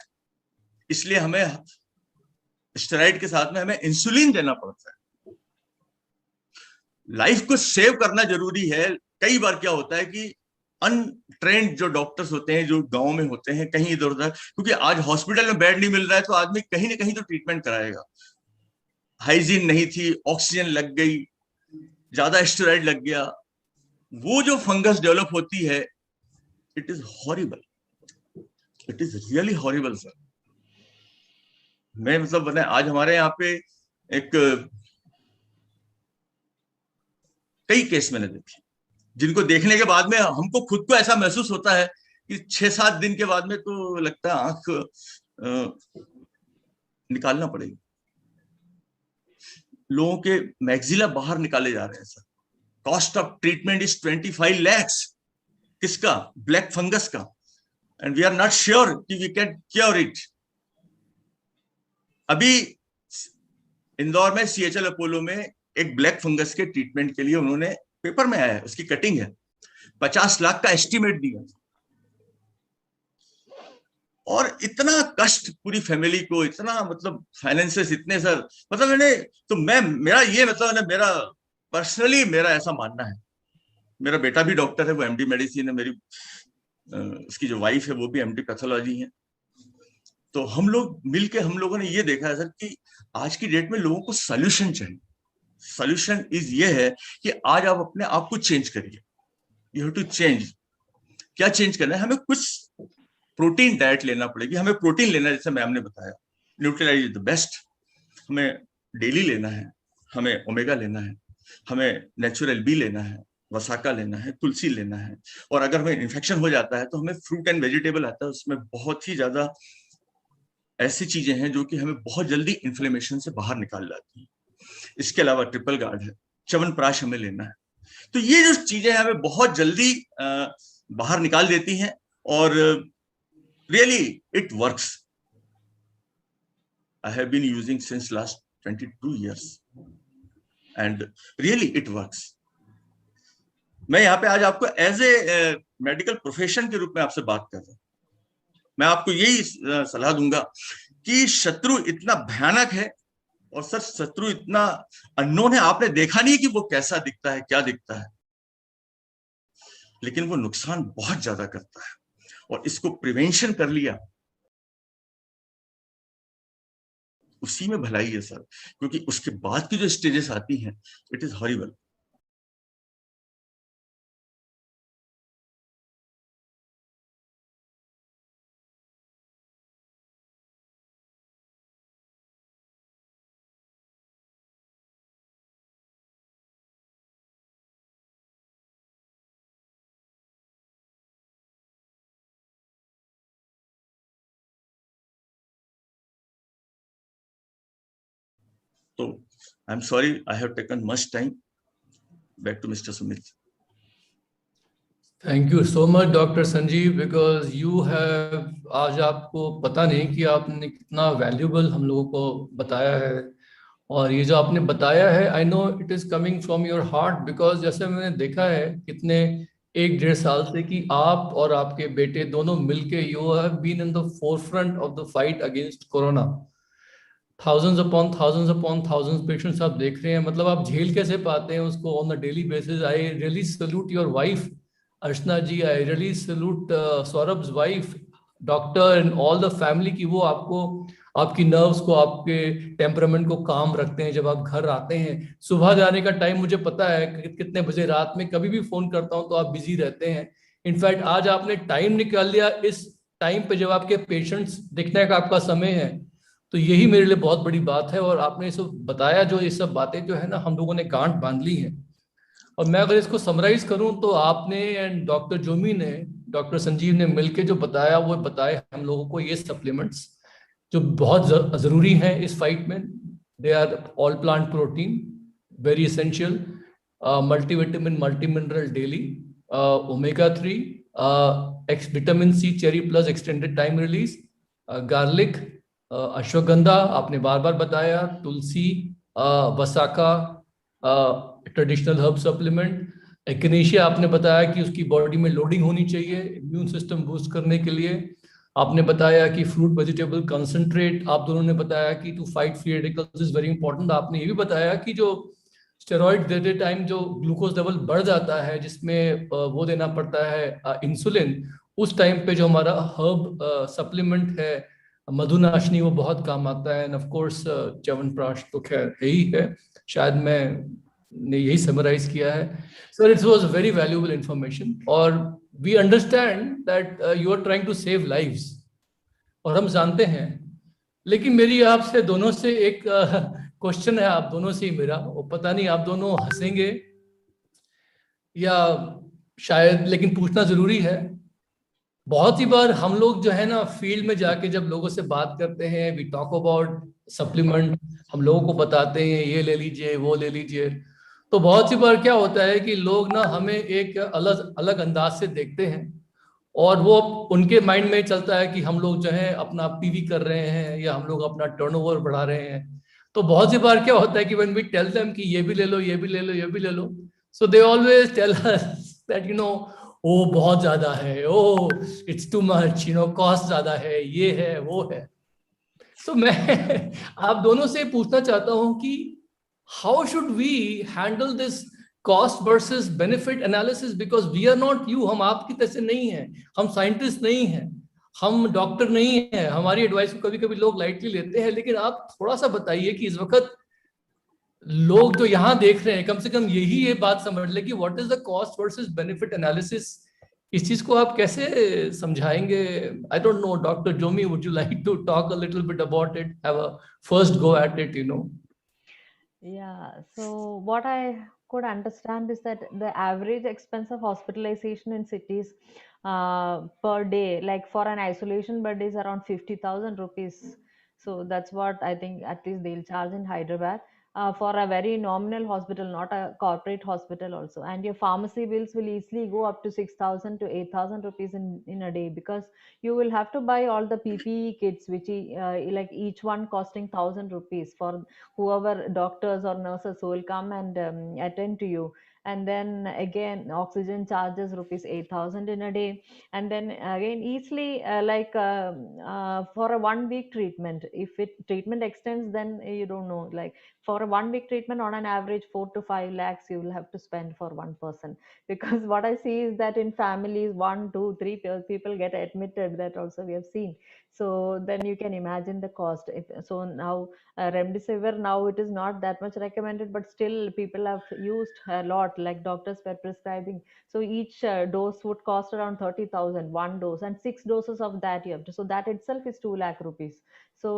इसलिए हमें स्टेरॉइड के साथ में हमें इंसुलिन देना पड़ता है। लाइफ को सेव करना जरूरी है। कई बार क्या होता है कि अनट्रेंड जो डॉक्टर्स होते हैं, जो गांव में होते हैं, कहीं इधर उधर, क्योंकि आज हॉस्पिटल में बेड नहीं मिल रहा है तो आदमी कहीं ना कहीं तो ट्रीटमेंट कराएगा। हाइजीन नहीं थी, ऑक्सीजन लग गई, ज्यादा स्टेरॉइड लग गया, वो जो फंगस डेवलप होती है, it is horrible, it is really horrible sir. मैं मतलब मैंने आज हमारे यहाँ पे एक कई केस मैंने देखे, जिनको देखने के बाद में हमको खुद को ऐसा महसूस होता है कि 6-7 दिन के बाद में तो लगता है आंख निकालना पड़ेगी। लोगों के मैक्सिला बाहर निकाले जा रहे हैं sir. Cost of treatment is 25 lakhs। किसका? ब्लैक फंगस का। And we are not sure कि वी कैन क्योर इट। अभी इंदौर में CHL अपोलो में एक ब्लैक फंगस के ट्रीटमेंट के लिए उन्होंने, पेपर में आया है, उसकी कटिंग है, 50 लाख का एस्टिमेट दिया। और इतना कष्ट पूरी फैमिली को, इतना मतलब फाइनेंसेस इतने सर, मतलब मैंने तो मेरा ये मतलब मेरा पर्सनली मेरा ऐसा मानना है। मेरा बेटा भी डॉक्टर है, वो MD मेडिसिन है, मेरी उसकी जो वाइफ है वो भी MD पैथोलॉजी है। तो हम लोग मिलके हम लोगों ने ये देखा है सर कि आज की डेट में लोगों को सोल्यूशन चाहिए। सोल्यूशन इज ये है कि आज आप अपने आप को चेंज करिए। You have to change. क्या चेंज करना है? हमें कुछ प्रोटीन डाइट लेना पड़ेगी। हमें प्रोटीन लेना है, जैसे मैम ने बताया, न्यूट्रीलाइज इज द बेस्ट। हमें डेली लेना है, हमें ओमेगा लेना है, हमें नेचुरल बी लेना है, वसाका लेना है, तुलसी लेना है। और अगर हमें इन्फेक्शन हो जाता है तो हमें फ्रूट एंड वेजिटेबल आता है, उसमें बहुत ही ज्यादा ऐसी चीजें हैं जो कि हमें बहुत जल्दी इन्फ्लेमेशन से बाहर निकाल जाती हैं। इसके अलावा ट्रिपल गार्ड है, च्यवनप्राश हमें लेना है। तो ये जो चीजें हैं हमें बहुत जल्दी बाहर निकाल देती हैं और really it works. I have been using since last 22 years and really it works. मैं यहाँ पे आज आपको एज ए मेडिकल प्रोफेशन के रूप में आपसे बात कर रहा हूँ। मैं आपको यही सलाह दूंगा कि शत्रु इतना भयानक है और सर शत्रु इतना अननोन है। आपने देखा नहीं कि वो कैसा दिखता है, क्या दिखता है, लेकिन वो नुकसान बहुत ज्यादा करता है। और इसको प्रिवेंशन कर लिया, उसी में भलाई है सर, क्योंकि उसके बाद की जो स्टेजेस आती हैं, it is horrible. So I'm sorry I have taken much time. Back to Mr. Sumit. Thank you so much doctor Sanjeev, because you have, आज आपको पता नहीं कि आपने कितना वैल्यूबल हम लोगों को बताया है। और ये जो आपने बताया है, I know it is coming from your heart, because जैसे मैंने देखा है कितने 1-1.5 साल से कि आप और आपके बेटे दोनों मिलके you have been in the forefront of the fight against corona. thousands upon thousands patients आप देख रहे हैं, मतलब आप झेल कैसे पाते हैं उसको on a daily basis. I really salute your wife Archana ji, I really salute Saurabh's wife, doctor and all the family, की वो आपको, आपकी नर्व्स को, आपके टेम्परामेंट को काम रखते हैं। जब आप घर आते हैं, सुबह जाने का टाइम मुझे पता है कितने बजे, रात में कभी भी फोन करता हूं तो आप बिजी रहते हैं। इनफैक्ट आज आपने टाइम निकाल लिया इस टाइम पे जब आपके पेशेंट्स दिखने का आपका समय है, तो यही मेरे लिए बहुत बड़ी बात है। और आपने सब बताया, जो ये सब बातें जो है ना हम लोगों ने गांठ बांध ली है। और मैं अगर इसको समराइज करूं तो आपने एंड डॉक्टर जोमी ने, डॉक्टर संजीव ने मिलके जो बताया, वो बताए हम लोगों को ये सप्लीमेंट्स जो बहुत जरूरी हैं इस फाइट में। They are all plant protein, very essential, multivitamin multi mineral daily, omega 3, X vitamin C cherry plus extended time release, garlic, ashwagandha आपने बार बार बताया, tulsi, vasaka traditional herb supplement, echinacea आपने बताया कि उसकी बॉडी में लोडिंग होनी चाहिए इम्यून सिस्टम बूस्ट करने के लिए। आपने बताया कि फ्रूट वेजिटेबल कंसंट्रेट, आप दोनों ने बताया कि to fight free radicals is very important. आपने ये भी बताया कि जो स्टेरॉइड देते टाइम जो ग्लूकोज लेवल बढ़ जाता है, जिसमें वो देना पड़ता है इंसुलिन, उस टाइम पे जो हमारा हर्ब सप्लीमेंट है मधुनाशनी, वो बहुत काम आता है। एंड ऑफ कोर्स च्यवनप्राश तो खैर है ही है, शायद मैंने यही समराइज किया है। Sir it was very valuable information, और we understand that you are trying to save lives, और हम जानते हैं। लेकिन मेरी आपसे दोनों से एक क्वेश्चन है, आप दोनों से ही मेरा, वो पता नहीं आप दोनों हंसेंगे या शायद, लेकिन पूछना जरूरी है। बहुत ही बार हम लोग जो है ना फील्ड में जाके जब लोगों से बात करते हैं, वी टॉक अबाउट सप्लीमेंट, हम लोगों को बताते हैं ये ले लीजिए वो ले लीजिए, तो बहुत सी बार क्या होता है कि लोग ना हमें एक अलग अलग अंदाज से देखते हैं, और वो उनके माइंड में चलता है कि हम लोग जो है अपना पीवी कर रहे हैं या हम लोग अपना टर्नओवर बढ़ा रहे हैं। तो बहुत सी बार क्या होता है कि व्हेन वी टेल देम कि ये भी ले लो, ये भी ले लो, ये भी ले लो, so they always tell us that oh बहुत ज्यादा है, oh it's too much, cost ज्यादा है, ये है वो है। सो मैं आप दोनों से पूछना चाहता हूं कि how should we handle this cost versus benefit analysis, because we are not you, हम आपकी तरह से नहीं है, हम साइंटिस्ट नहीं है, हम डॉक्टर नहीं है, हमारी एडवाइस को कभी कभी लोग लाइटली लेते हैं। लेकिन आप थोड़ा सा बताइए कि इस वक्त लोग जो यहाँ देख रहे हैं कम से कम यही ये बात समझ ले कि what is the cost versus benefit analysis, इस चीज को आप कैसे समझाएंगे? I don't know, doctor Jomy, would you like to talk a little bit about it, have a first go at it? Yeah, so what I could understand is that the average expense of hospitalization in cities per day, like for an isolation bed, is around 50,000 rupees. So that's what I think at least they'll charge in Hyderabad for a very nominal hospital, not a corporate hospital also. And your pharmacy bills will easily go up to 6,000 to 8,000 rupees in a day, because you will have to buy all the PPE kits, which like each one costing 1,000 rupees for whoever doctors or nurses who will come and attend to you. And then again oxygen charges rupees 8,000 in a day. And then again easily for a 1 week treatment, if it treatment extends, then you don't know, like for a 1 week treatment, on an average 4 to 5 lakhs you will have to spend for one person. Because what I see is that in families 1, 2, 3 people get admitted, that also we have seen. So then you can imagine the cost. So now remdesivir, now it is not that much recommended, but still people have used a lot, like doctors were prescribing. So each dose would cost around 30,000, one dose, and 6 doses of that you have to. So that itself is 2 lakh rupees. So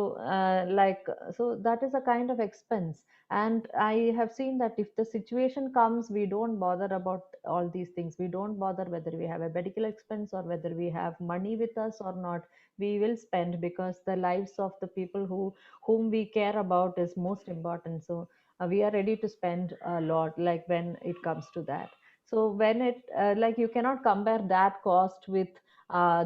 so that is a kind of expense. And I have seen that if the situation comes, we don't bother about all these things. We don't bother whether we have a medical expense or whether we have money with us or not. We will spend, because the lives of the people whom we care about is most important. So we are ready to spend a lot, like when it comes to that. So when it like you cannot compare that cost with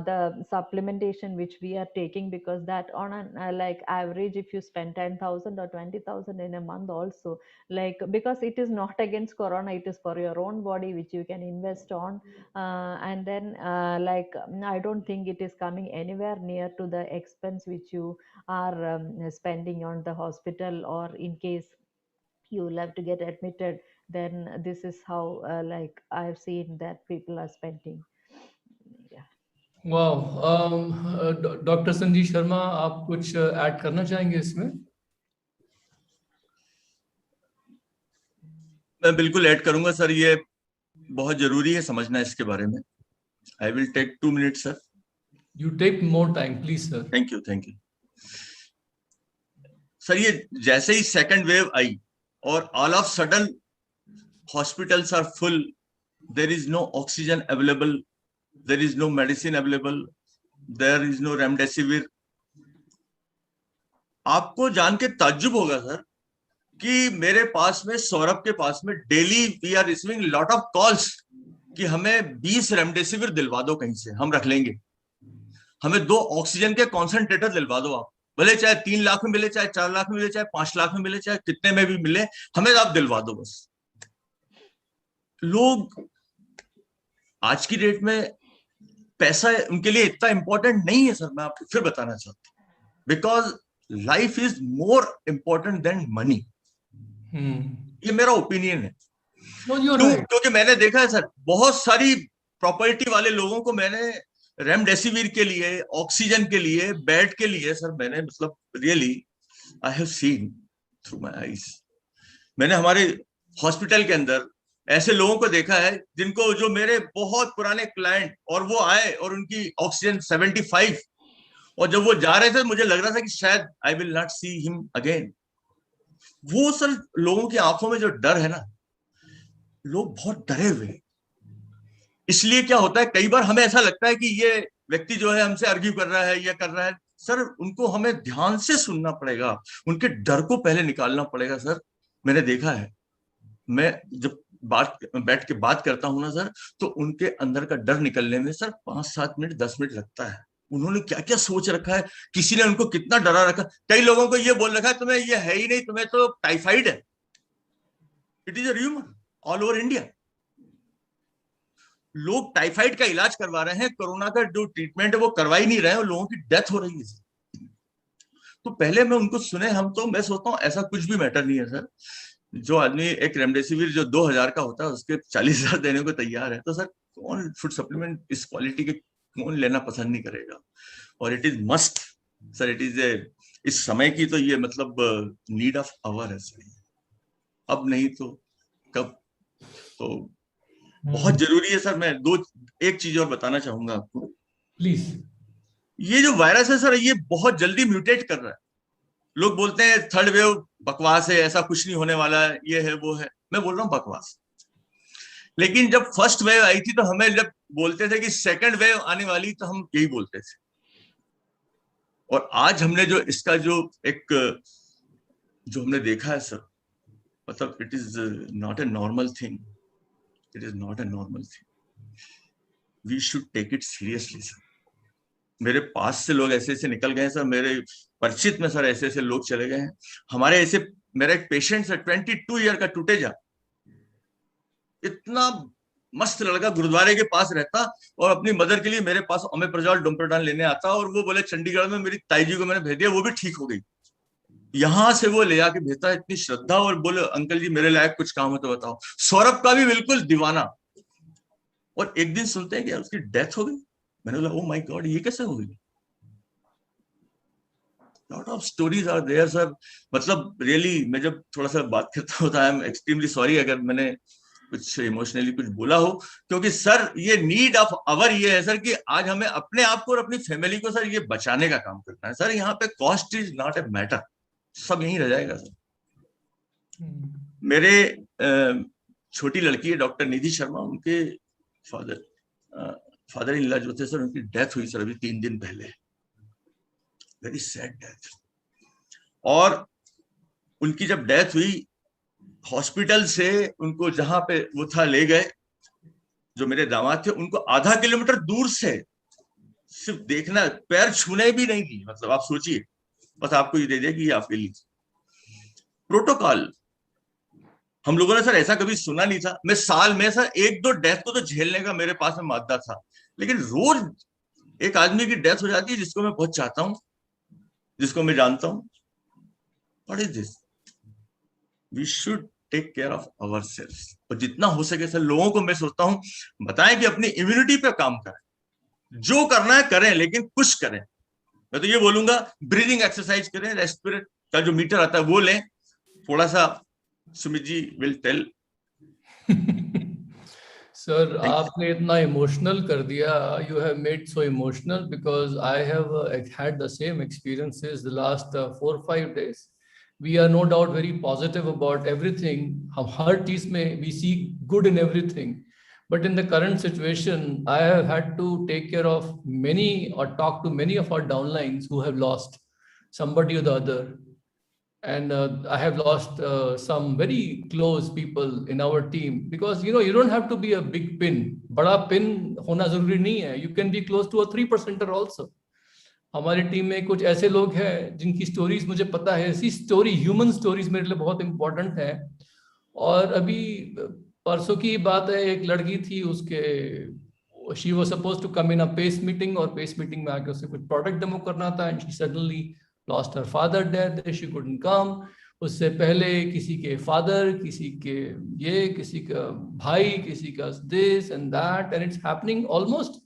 the supplementation which we are taking, because that on an like average, if you spend 10,000 or 20,000 in a month also, like, because it is not against corona, it is for your own body which you can invest on. And then I don't think it is coming anywhere near to the expense which you are spending on the hospital, or in case you will have to get admitted, then this is how like I've seen that people are spending. Yeah. वाह, doctor Sanjeev Sharma, आप कुछ add करना चाहेंगे इसमें? मैं बिल्कुल add करूंगा sir, ये बहुत जरूरी है समझना इसके बारे में। I will take 2 minute sir. You take more time please sir. Thank you sir. ये जैसे ही सेकंड वेव आई और all of sudden hospitals are full, there is no oxygen available, there is no medicine available, there is no remdesivir. आपको जान के ताज्जुब होगा सर कि मेरे पास में, सौरभ के पास में, daily we are receiving lot of calls कि हमें 20 रेमडेसिविर दिलवा दो कहीं से, हम रख लेंगे। हमें 2 ऑक्सीजन के कॉन्सेंट्रेटर दिलवा दो आप, भले चाहे 3 लाख में मिले, चाहे 4 लाख में मिले, चाहे 5 लाख में मिले, चाहे कितने में भी मिले, हमें आप दिलवा दो बस। लोग आज की डेट में पैसा उनके लिए इतना इंपॉर्टेंट नहीं है सर। मैं आपको फिर बताना चाहता हूं, because life is more important than money. ये मेरा ओपिनियन है। No, you're क्यों? right. क्योंकि मैंने देखा है सर, बहुत सारी प्रॉपर्टी वाले लोगों को मैंने रेमडेसिविर के लिए, ऑक्सीजन के लिए, बेड के लिए सर, मैंने मतलब really I have seen through my eyes. मैंने हमारे हॉस्पिटल के अंदर ऐसे लोगों को देखा है जिनको, जो मेरे बहुत पुराने क्लाइंट, और वो आए और उनकी ऑक्सीजन 75, और जब वो जा रहे थे मुझे लग रहा था कि शायद I will not see him again. वो सर लोगों की आंखों में जो डर है ना, लोग बहुत डरे हुए हैं। इसलिए क्या होता है, कई बार हमें ऐसा लगता है कि ये व्यक्ति जो है हमसे आर्ग्यू कर रहा है या कर रहा है। सर उनको हमें ध्यान से सुनना पड़ेगा, उनके डर को पहले निकालना पड़ेगा सर। मैंने देखा है, मैं जब बैठ के बात करता हूं ना सर, तो उनके अंदर का डर निकलने में सर 5-7 मिनट 10 मिनट लगता है। उन्होंने क्या क्या सोच रखा है, किसी ने उनको कितना डरा रखा। कई लोगों को ये बोल रखा है तुम्हें ये है ही नहीं, तुम्हें तो टाइफाइड है। It is a rumour all over India. लोग टाइफाइड का इलाज करवा रहे हैं, कोरोना का जो ट्रीटमेंट है वो करवा ही नहीं रहे हैं, और लोगों की डेथ हो रही है। तो पहले मैं उनको सुने, हम तो, मैं सोचता हूँ ऐसा कुछ भी मैटर नहीं है सर। जो आदमी एक रेमडेसिविर जो 2000 का होता है उसके 40,000 देने को तैयार है, तो सर कौन फूड सप्लीमेंट इस क्वालिटी के कौन लेना पसंद नहीं करेगा। और it is must sir, it is ए, इस समय की तो ये मतलब नीड ऑफ आवर है सर। अब नहीं तो कब, तो बहुत जरूरी है सर। मैं एक चीज और बताना चाहूंगा आपको प्लीज। ये जो वायरस है सर, ये बहुत जल्दी म्यूटेट कर रहा है। लोग बोलते हैं थर्ड वेव बकवास है, ऐसा कुछ नहीं होने वाला है, ये है वो है। मैं बोल रहा हूँ बकवास। लेकिन जब फर्स्ट वेव आई थी तो हमें जब बोलते थे कि सेकंड वेव आने वाली, तो हम यही बोलते थे। और आज हमने जो इसका जो हमने देखा है सर, मतलब it is not a normal thing. It is not a normal thing. We should take it seriously sir. मेरे पास से लोग ऐसे ऐसे निकल गए सर, मेरे परिचित में सर ऐसे ऐसे लोग चले गए हैं हमारे। ऐसे मेरा एक पेशेंट सर 22 ईयर का टूटेजा, इतना मस्त लड़का, गुरुद्वारे के पास रहता और अपनी मदर के लिए मेरे पास ओमेप्राजोल डोम्पेटान लेने आता, और वो बोले चंडीगढ़ में मेरी ताई जी को मैंने भेज दिया, वो भी ठीक हो गई। यहां से वो ले जाके भेजता, इतनी श्रद्धा, और बोले अंकल जी मेरे लायक कुछ काम हो तो बताओ। सौरभ का भी बिल्कुल दीवाना। और एक दिन सुनते हैं कि उसकी डेथ हो गई। मैंने बोला ओ माय गॉड, ये कैसे हो गई। Lot of stories are there sir. मतलब रियली मैं जब थोड़ा सा बात करता हूँ तो आई एम एक्सट्रीमली सॉरी अगर मैंने कुछ इमोशनली कुछ बोला हो, क्योंकि सर ये नीड ऑफ आवर ये है सर कि आज हमें अपने आप को और अपनी फैमिली को सर ये बचाने का काम करना है सर। यहाँ पे cost is not a matter, सब यहीं रह जाएगा सर। मेरे छोटी लड़की है डॉक्टर निधि शर्मा, उनके फादर इन लॉ जो थे सर, उनकी डेथ हुई सर अभी 3 दिन पहले। Very sad death. और उनकी जब डेथ हुई, हॉस्पिटल से उनको जहां पे वो था ले गए, जो मेरे दामाद थे उनको आधा किलोमीटर दूर से सिर्फ देखना, पैर छूने भी नहीं दी। मतलब आप सोचिए, बस आपको ये दे दिया कि ये आपके लिए प्रोटोकॉल। हम लोगों ने सर ऐसा कभी सुना नहीं था। मैं साल में सर 1-2 डेथ को तो झेलने का मेरे पास में मादा था, लेकिन रोज एक आदमी की डेथ हो जाती है जिसको मैं बहुत चाहता हूं, जिसको मैं जानता हूं। What is this. We should take care of ourselves. और जितना हो सके सर लोगों को मैं सोचता हूं बताएं कि अपनी इम्यूनिटी पे काम करें, जो करना है करें, लेकिन कुछ करें। मैं तो ये बोलूंगा ब्रीदिंग एक्सरसाइज करें, रेस्पिरेट का जो मीटर आता है वो लें थोड़ा सा। Sumit ji will tell. Sir आपने इतना इमोशनल कर दिया, you have made so emotional, because I have had the same experiences the last 4-5 days. We are no doubt very positive about everything. हम हर चीज में we see good in everything. But in the current situation, I have had to take care of many or talk to many of our downlines who have lost somebody or the other. And I have lost some very close people in our team, because you don't have to be a big pin. बड़ा pin होना जरूरी नहीं है. You can be close to a 3%er also. हमारी team में कुछ ऐसे लोग हैं जिनकी स्टोरीज मुझे पता है। ऐसी स्टोरी, ह्यूमन स्टोरीज मेरे लिए बहुत इंपॉर्टेंट है। और अभी परसों की बात है, एक लड़की थी, उसके she was supposed to come in a pace meeting, और पेस मीटिंग में आके उसे कुछ प्रोडक्ट डेमो करना था, and she suddenly lost her father death, she couldn't come. उससे पहले किसी के फादर, किसी के ये, किसी का भाई, किसी का this and that, and it's happening almost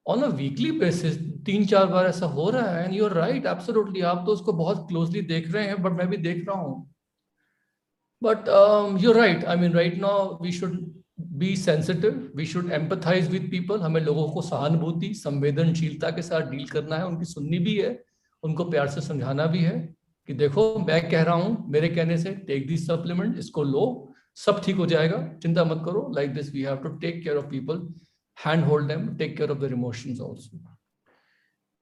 on a weekly basis. 3-4 बार ऐसा हो रहा है। And you are right, absolutely, आप तो उसको बहुत क्लोजली देख रहे हैं, बट मैं भी देख रहा हूँ। But you're right. I mean, right now we should be sensitive. We should empathize with people. हमें लोगों को सहानुभूति, संवेदनशीलता के साथ डील करना है, उनकी सुननी भी है, उनको प्यार से समझाना भी है कि देखो मैं कह रहा हूँ, मेरे कहने से टेक दिस सप्लीमेंट, इसको लो, सब ठीक हो जाएगा, चिंता मत करो। Like this we have to take care of people, hand hold them, take care of their emotions also.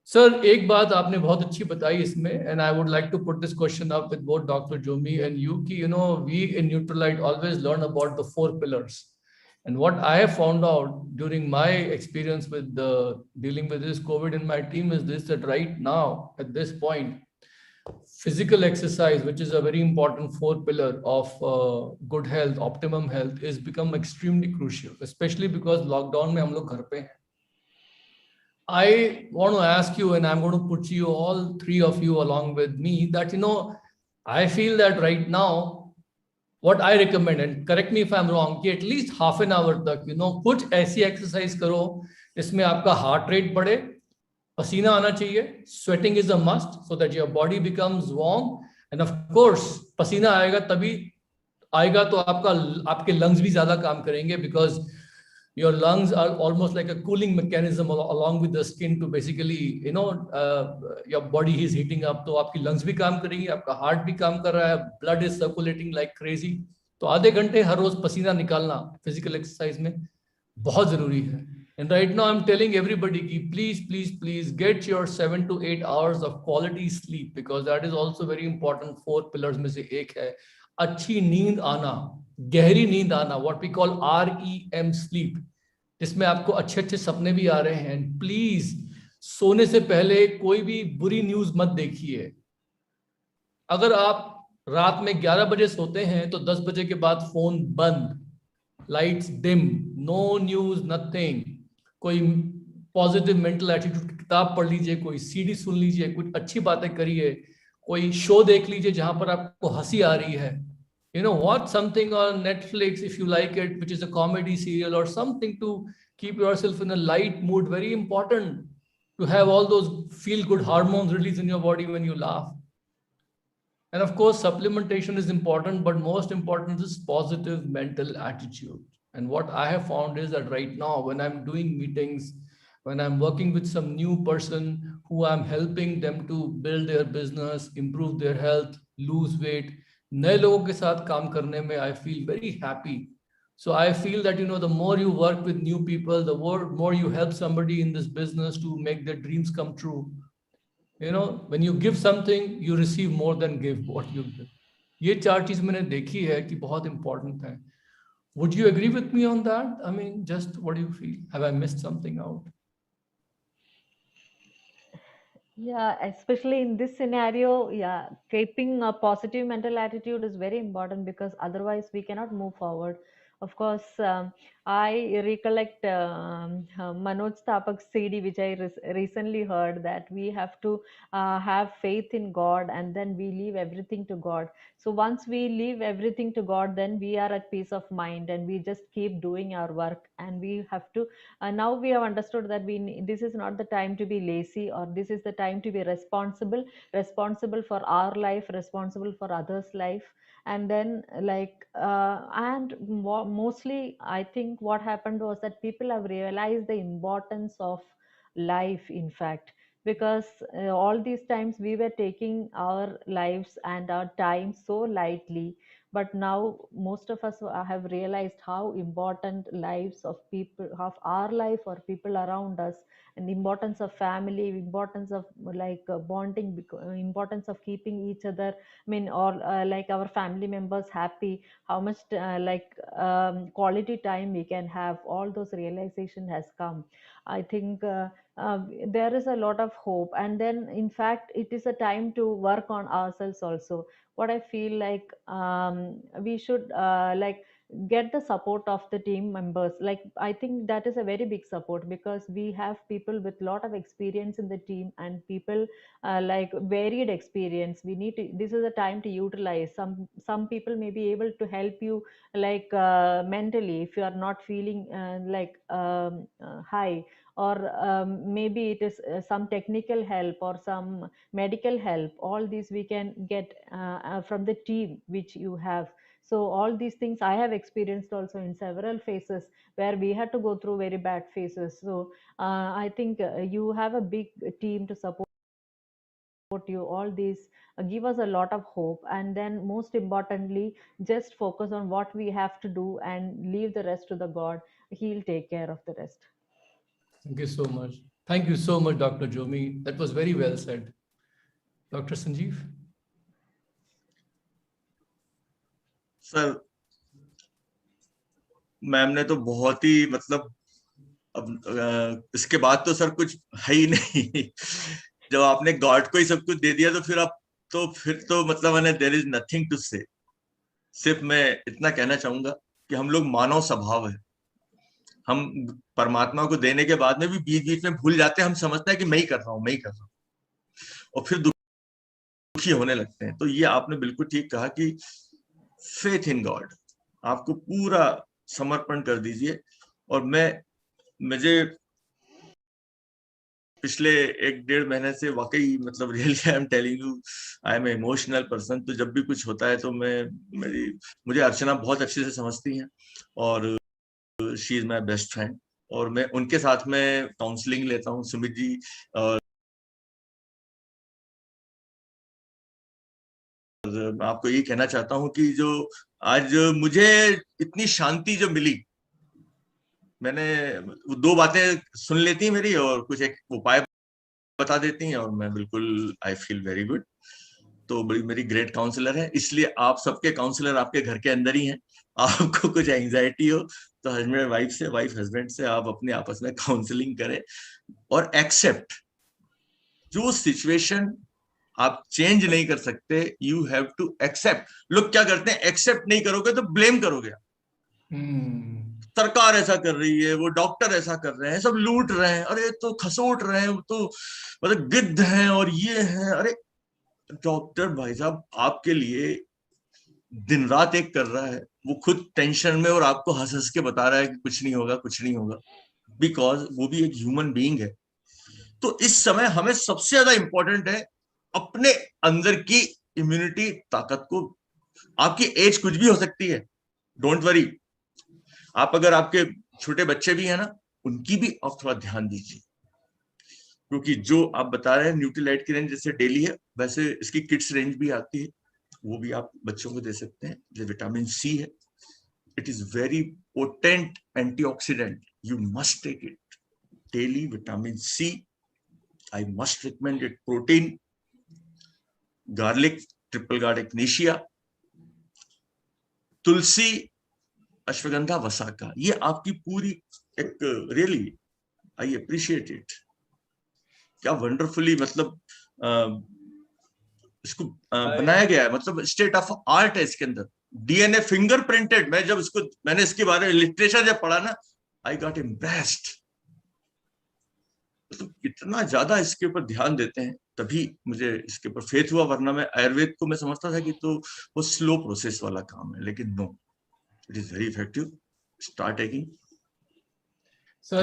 Sir, एक बात आपने बहुत अच्छी बताई इसमें, and I would like to put this question up with both doctor Jomy and you, कि we in Nutrilite always learn about the 4 pillars. And what I have found out during my experience with dealing with this COVID in my team is this, that right now at this point, physical exercise, which is a very important 4 pillar of good health, optimum health, is become extremely crucial, especially because lockdown में हम लोग घर पे हैं. I want to ask you, and I'm going to put you, all three of you along with me, that, I feel that right now, what I recommend, and correct me if I'm wrong, कि at least half an hour तक, कुछ ऐसी exercise करो जिसमें आपका heart rate बढ़े, पसीना आना चाहिए, sweating is a must so that your body becomes warm, and of course, पसीना आएगा तभी आएगा तो आपके lungs भी ज़्यादा काम करेंगे, because your lungs are almost like a cooling mechanism along with the skin to basically, your body is heating up, तो आपकी lungs भी काम करेंगी, आपका heart भी काम कर रहा है, blood is circulating like crazy. तो आधे घंटे हर रोज पसीना निकालना physical exercise में बहुत जरूरी है. And right now I'm telling everybody कि please get your 7 to 8 hours of quality sleep, because that is also very important. 4 pillars में से एक है अच्छी नींद आना, गहरी नींद आना, what we call REM sleep, जिसमें आपको अच्छे अच्छे सपने भी आ रहे हैं. प्लीज सोने से पहले कोई भी बुरी न्यूज मत देखिए. अगर आप रात में 11 बजे सोते हैं तो 10 बजे के बाद फोन बंद, lights dim, no news, nothing. कोई पॉजिटिव मेंटल एटीट्यूड की किताब पढ़ लीजिए, कोई सीडी सुन लीजिए, कुछ अच्छी बातें करिए, कोई शो देख लीजिए जहां पर आपको हंसी आ रही है. Watch something on Netflix if you like it, which is a comedy serial or something to keep yourself in a light mood. Very important to have all those feel good hormones released in your body when you laugh. And of course, supplementation is important, but most important is positive mental attitude. And what I have found is that right now, when I'm doing meetings, when I'm working with some new person who I'm helping them to build their business, improve their health, lose weight, नए लोगों के साथ काम करने में I feel very happy. So I feel that, the more you work with new people, the more you help somebody in this business to make their dreams come true. When you give something, you receive more than give what you give. ये 4 चीज मैंने देखी है कि बहुत important है. Would you agree with me on that? I mean, just what do you feel? Have I missed something out? Yeah, especially in this scenario, yeah, keeping a positive mental attitude is very important, because otherwise we cannot move forward. Of course, I recollect Manoj Thapak's CD, which I recently heard, that we have to have faith in God, and then we leave everything to God. So once we leave everything to God, then we are at peace of mind, and we just keep doing our work. And we have to now we have understood that this is not the time to be lazy, or this is the time to be responsible for our life, responsible for others' life. And then, like, and mostly I think what happened was that people have realized the importance of life, in fact, because all these times we were taking our lives and our time so lightly. But now most of us have realized how important lives of people, of our life or people around us, and the importance of family, importance of, like, bonding, importance of keeping each other, I mean, or like our family members happy, how much quality time we can have. All those realization has come, I think. There is a lot of hope, and then in fact it is a time to work on ourselves also. What I feel like, we should, like, get the support of the team members. Like, I think that is a very big support, because we have people with lot of experience in the team, and people like varied experience. We need to, this is a time to utilize. Some people may be able to help you, like mentally, if you are not feeling high, or maybe it is some technical help or some medical help. All these we can get from the team which you have. So all these things I have experienced also in several phases, where we had to go through very bad phases. So I think you have a big team to support you. All these give us a lot of hope, and then most importantly, just focus on what we have to do and leave the rest to the God. He'll take care of the rest. Thank you so much. Thank you so much, Dr. Jomi. That was very well said. Dr. Sanjeev? Sir, ma'am ने तो बहुत ही मतलब, अब इसके बाद तो sir कुछ है ही नहीं। जब आपने गॉड को ही सब कुछ दे दिया, तो फिर तो मतलब मैंने देयर इज नथिंग टू से। सिर्फ मैं इतना कहना चाहूंगा कि हम लोग मानव स्वभाव है, हम परमात्मा को देने के बाद में भी बीच बीच में भूल जाते हैं। हम समझते हैं कि मैं ही कर रहा हूँ, मैं ही कर रहा हूँ, और फिर दुखी होने लगते हैं। तो ये आपने बिल्कुल ठीक कहा कि फेथ इन गॉड, आपको पूरा समर्पण कर दीजिए। और मुझे पिछले 1-1.5 महीने से वाकई मतलब really I am telling you, I am emotional person. तो जब भी कुछ होता है तो मुझे अर्चना बहुत अच्छे से समझती हैं, और she is my best friend, और मैं उनके साथ में काउंसलिंग लेता हूँ, सुमित जी। और मैं आपको यही कहना चाहता हूँ कि जो आज मुझे इतनी शांति जो मिली, मैंने 2 बातें सुन लेती हैं मेरी, और कुछ एक उपाय बता देती हैं, और मैं बिल्कुल आई फील वेरी गुड। तो बड़ी मेरी ग्रेट काउंसलर है, इसलिए आप सबके काउंसलर आपके घर के अंदर ही हैं। आपको कुछ एंजाइटी हो तो हस्बैंड वाइफ से, वाइफ हस्बैंड से आप अपने आपस में काउंसलिंग करें, और एक्सेप्ट जो सिचुएशन आप चेंज नहीं कर सकते, यू हैव टू एक्सेप्ट। लोग क्या करते हैं, एक्सेप्ट नहीं करोगे तो ब्लेम करोगे। सरकार ऐसा कर रही है, वो डॉक्टर ऐसा कर रहे हैं, सब लूट रहे हैं, अरे तो खसोट रहे हैं, तो मतलब गिद्ध हैं और ये हैं। अरे डॉक्टर भाई साहब आपके लिए दिन रात एक कर रहा है, वो खुद टेंशन में, और आपको हंस हंस के बता रहा है कि कुछ नहीं होगा, कुछ नहीं होगा, बिकॉज वो भी एक ह्यूमन बीइंग है। तो इस समय हमें सबसे ज्यादा इंपॉर्टेंट है अपने अंदर की इम्यूनिटी ताकत को। आपकी एज कुछ भी हो सकती है, डोंट वरी। आप अगर आपके छोटे बच्चे भी हैं ना, उनकी भी आप थोड़ा ध्यान दीजिए, क्योंकि जो आप बता रहे हैं न्यूट्रीलाइट की रेंज जैसे डेली है, वैसे इसकी किड्स रेंज भी आती है, वो भी आप बच्चों को दे सकते हैं। जो विटामिन सी है, it is very potent antioxidant, you must take it daily. Vitamin C, I must recommend it. Protein, garlic, triple guard echinacea, tulsi, ashwagandha, vasaka, ये आपकी पूरी एक रियली आई अप्रिशिएट इट। क्या वंडरफुली मतलब इसको बनाया गया है, मतलब स्टेट ऑफ आर्ट है इसके अंदर। DNA finger printed. मैंने इसके बारे में लिटरेचर जब पढ़ा ना, आई गॉट इम्प्रेस्ड। तो इतना ज्यादा इसके ऊपर ध्यान देते हैं, तभी मुझे इसके ऊपर फेथ हुआ। वरना मैं आयुर्वेद को मैं समझता था कि तो वो स्लो प्रोसेस वाला काम है, लेकिन no, it is very effective. Start taking. Sir,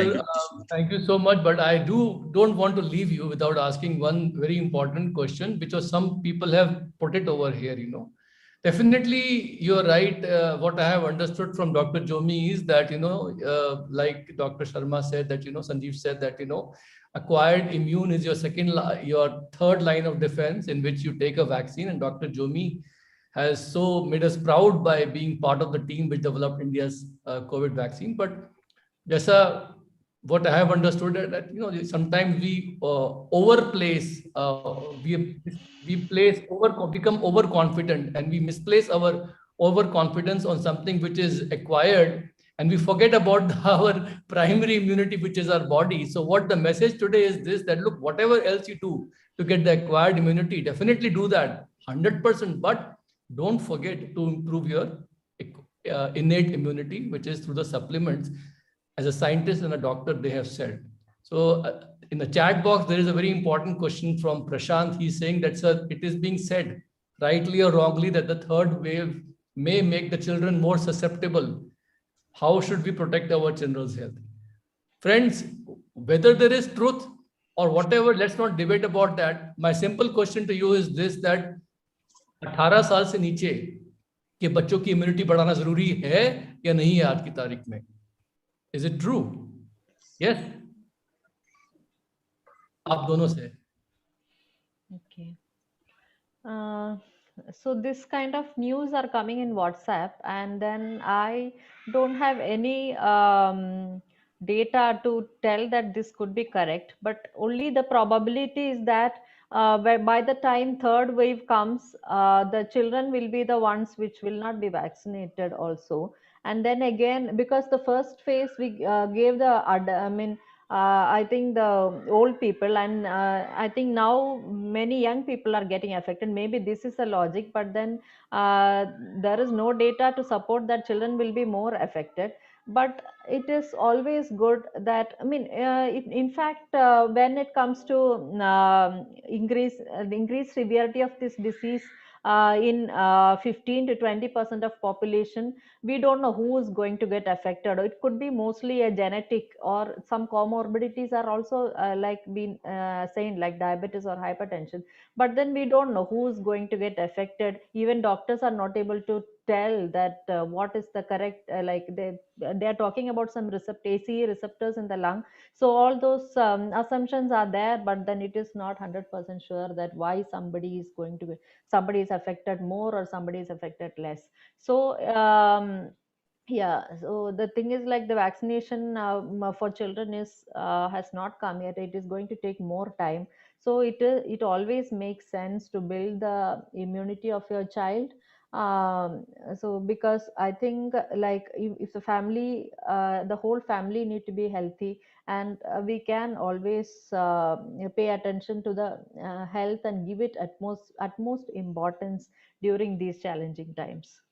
thank you so much, but I don't want to leave you without asking one very important question, because some people have put it over here, you know. Definitely, you're right. What I have understood from Dr. Jomi is that, you know, like Dr. Sharma said, that, you know, Sanjeev said that, you know, acquired immune is your third line of defense, in which you take a vaccine. And Dr. Jomi has so made us proud by being part of the team which developed India's COVID vaccine. But जैसा what I have understood that, you know, sometimes we overplace, become overconfident, and we misplace our overconfidence on something which is acquired, and we forget about our primary immunity, which is our body. So what the message today is this, that look, whatever else you do to get the acquired immunity, definitely do that 100%, but don't forget to improve your innate immunity, which is through the supplements, as a scientist and a doctor, they have said. So in the chat box, there is a very important question from Prashant. He's saying that, sir, it is being said, rightly or wrongly, that the third wave may make the children more susceptible. How should we protect our children's health? Friends, whether there is truth or whatever, let's not debate about that. My simple question to you is this, that 18 साल से नीचे के बच्चों की immunity बढ़ाना जरूरी है या नहीं है आज की तारीख में? Is it true? Yes? आप दोनों से. Okay. So this kind of news are coming in WhatsApp, and then I don't have any data to tell that this could be correct, but only the probability is that by the time third wave comes, the children will be the ones which will not be vaccinated also. And then again, because the first phase we gave the I think the old people, and I think now many young people are getting affected. Maybe this is the logic, but then there is no data to support that children will be more affected. But it is always good that, in fact, when it comes to increased severity of this disease in 15 to 20% of population, we don't know who is going to get affected. It could be mostly a genetic, or some comorbidities are also saying like diabetes or hypertension. But then we don't know who is going to get affected. Even doctors are not able to tell that what is the correct, they are talking about some ACE receptors in the lung. So all those assumptions are there, but then it is not 100% sure that why somebody is affected more or somebody is affected less. So yeah, so the thing is, like, the vaccination for children has not come yet. It is going to take more time. So it always makes sense to build the immunity of your child. So because I think, like, if the family, the whole family need to be healthy, and we can always pay attention to the health and give it utmost importance during these challenging times.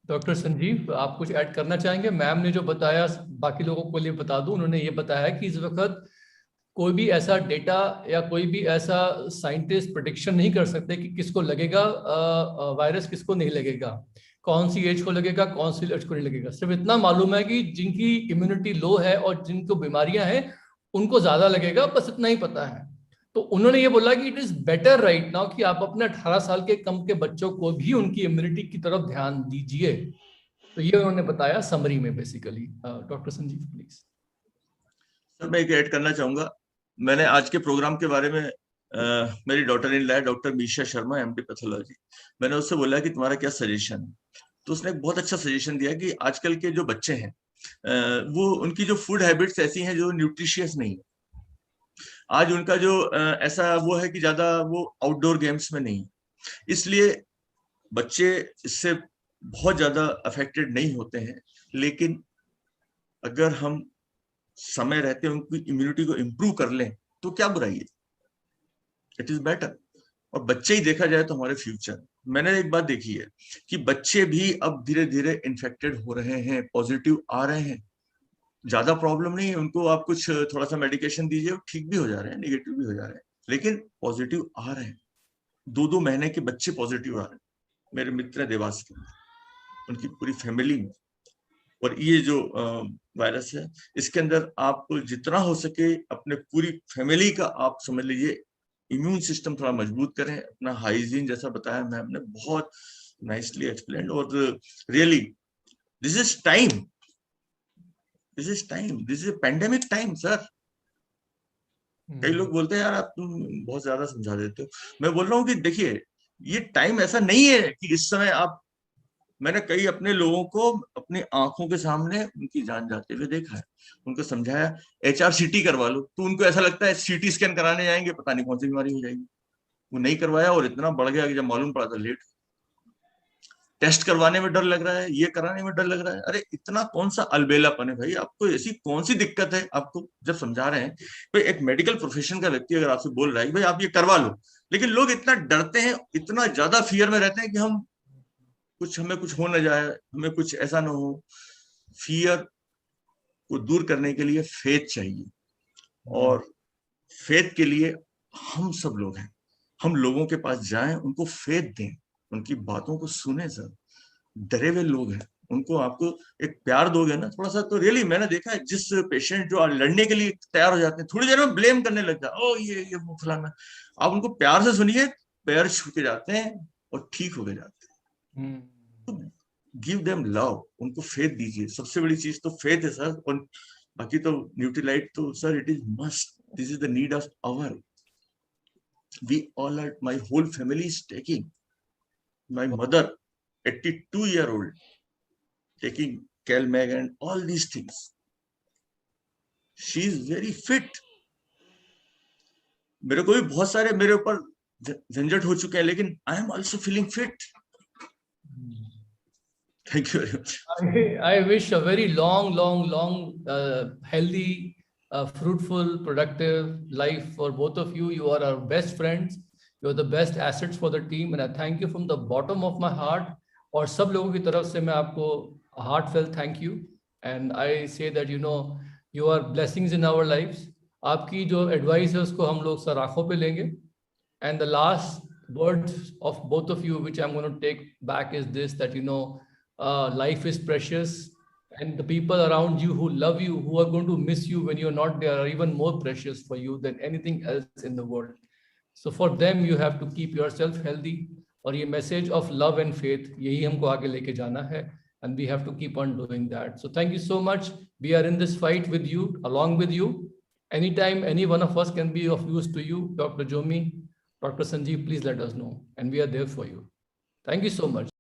Doctor Sanjeev, आप कुछ add करना चाहेंगे? Ma'am ने जो बताया बाकी लोगों को लिए बता दूं, उन्होंने ये बताया कि इस वक्त कोई भी ऐसा डेटा या कोई भी ऐसा साइंटिस्ट प्रेडिक्शन नहीं कर सकते कि किसको लगेगा वायरस, किसको नहीं लगेगा, कौन सी एज को लगेगा, कौन सी एज को नहीं लगेगा। सिर्फ इतना मालूम है कि जिनकी इम्यूनिटी लो है और जिनको बीमारियां हैं उनको ज्यादा लगेगा, बस इतना ही पता है। तो उन्होंने ये बोला कि it is better right now कि आप अपने 18 साल के कम के बच्चों को भी उनकी इम्यूनिटी की तरफ ध्यान दीजिए। तो ये उन्होंने बताया समरी में basically. Doctor Sanjeev please. Sir, मैं एक ऐड करना चाहूंगा। मैंने आज के प्रोग्राम के बारे में मेरी daughter in law doctor Misha Sharma, MD pathology, मैंने उससे बोला कि तुम्हारा क्या सजेशन है, तो उसने एक बहुत अच्छा सजेशन दिया कि आजकल के जो बच्चे हैं वो उनकी जो फूड हैबिट्स ऐसी हैं जो न्यूट्रिशियस नहीं है। आज उनका जो ऐसा वो है कि ज्यादा वो आउटडोर गेम्स में नहीं, इसलिए बच्चे इससे बहुत ज्यादा अफेक्टेड नहीं होते हैं। लेकिन अगर हम समय रहते उनकी इम्यूनिटी को इम्प्रूव कर लें तो क्या बुराई है, इट इज बेटर। और बच्चे ही देखा जाए तो हमारे फ्यूचर, मैंने एक बात देखी है कि बच्चे भी अब धीरे धीरे इन्फेक्टेड हो रहे हैं, पॉजिटिव आ रहे हैं। ज्यादा प्रॉब्लम नहीं है उनको, आप कुछ थोड़ा सा मेडिकेशन दीजिए, ठीक भी हो जा रहे हैं, नेगेटिव भी हो जा रहे हैं, लेकिन पॉजिटिव आ रहे हैं। 2-2 महीने के बच्चे पॉजिटिव आ रहे हैं। मेरे मित्र है देवास के, उनकी पूरी फैमिली में। और ये जो वायरस है, इसके अंदर आप जितना हो सके अपने पूरी फैमिली का, आप समझ लीजिए, इम्यून सिस्टम थोड़ा मजबूत करें। अपना हाइजीन जैसा बताया मैम ने, बहुत नाइसली एक्सप्लेन। और really this is time, this is time, this is pandemic time sir. कई लोग बोलते हैं यार आप तुम बहुत ज्यादा समझा देते हो। मैं बोल रहा हूँ कि देखिए, ये टाइम ऐसा नहीं है कि इस समय आप, मैंने कई अपने लोगों को अपनी आंखों के सामने उनकी जान जाते हुए देखा है, उनको समझाया HRCT करवा लो, तो उनको ऐसा लगता है CT स्कैन कराने जाएंगे पता नहीं कौन सी बीमारी हो जाएगी। वो नहीं करवाया और इतना बढ़ गया कि जब मालूम पड़ा था लेट। टेस्ट करवाने में डर लग रहा है, ये कराने में डर लग रहा है। अरे इतना कौन सा अलबेलापन है भाई, आपको ऐसी कौन सी दिक्कत है? आपको जब समझा रहे हैं भाई, एक मेडिकल प्रोफेशन का व्यक्ति अगर आपसे बोल रहा है कि भाई आप ये करवा लो, लेकिन लोग इतना डरते हैं, इतना ज्यादा फियर में रहते हैं कि हम कुछ हमें कुछ हो ना जाए, हमें कुछ ऐसा ना हो, फियर को दूर करने के लिए फेथ चाहिए। और फेथ के लिए हम सब लोग हैं, हम लोगों के पास जाएं, उनको फेथ दें, उनकी बातों को सुने। सर डरे हुए लोग हैं, उनको आपको एक प्यार दोगे ना थोड़ा सा, तो रियली मैंने देखा है जिस पेशेंट जो लड़ने के लिए तैयार हो जाते हैं, थोड़ी देर में ब्लेम करने लगता है, ओ ये वो फलाना, आप उनको प्यार से सुनिए, पैर छू के जाते हैं और ठीक हो गए जाते हैं। तो गिव देम लव, उनको फेथ दीजिए, सबसे बड़ी चीज तो फेथ है सर। और बाकी तो न्यूट्रीलाइट तो sir it is must, this is the need of our, we all are, my whole family is taking, my mother 82-year-old taking CalMag and all these things. She is very fit. मेरे को भी बहुत सारे मेरे ऊपर झंझट हो चुके हैं, लेकिन I am also feeling fit. Thank you very much. I wish a very long, healthy, fruitful, productive life for both of you. You are our best friends. You are the best assets for the team, and I thank you from the bottom of my heart. और सब लोगों की तरफ से मैं आपको heartfelt thank you. And I say that you are blessings in our lives. आपकी जो advice है उसको हम लोग सर आंखों पे लेंगे. And the last words of both of you, which I'm going to take back, is this: that life is precious, and the people around you who love you, who are going to miss you when you're not there, are even more precious for you than anything else in the world. So for them, you have to keep yourself healthy. और ये message of love and faith, यही हमको आगे लेके जाना है, and we have to keep on doing that. So thank you so much. We are in this fight with you, along with you. Anytime any one of us can be of use to you, Dr. Jomi, Dr. Sanjeev, please let us know, and we are there for you. Thank you so much.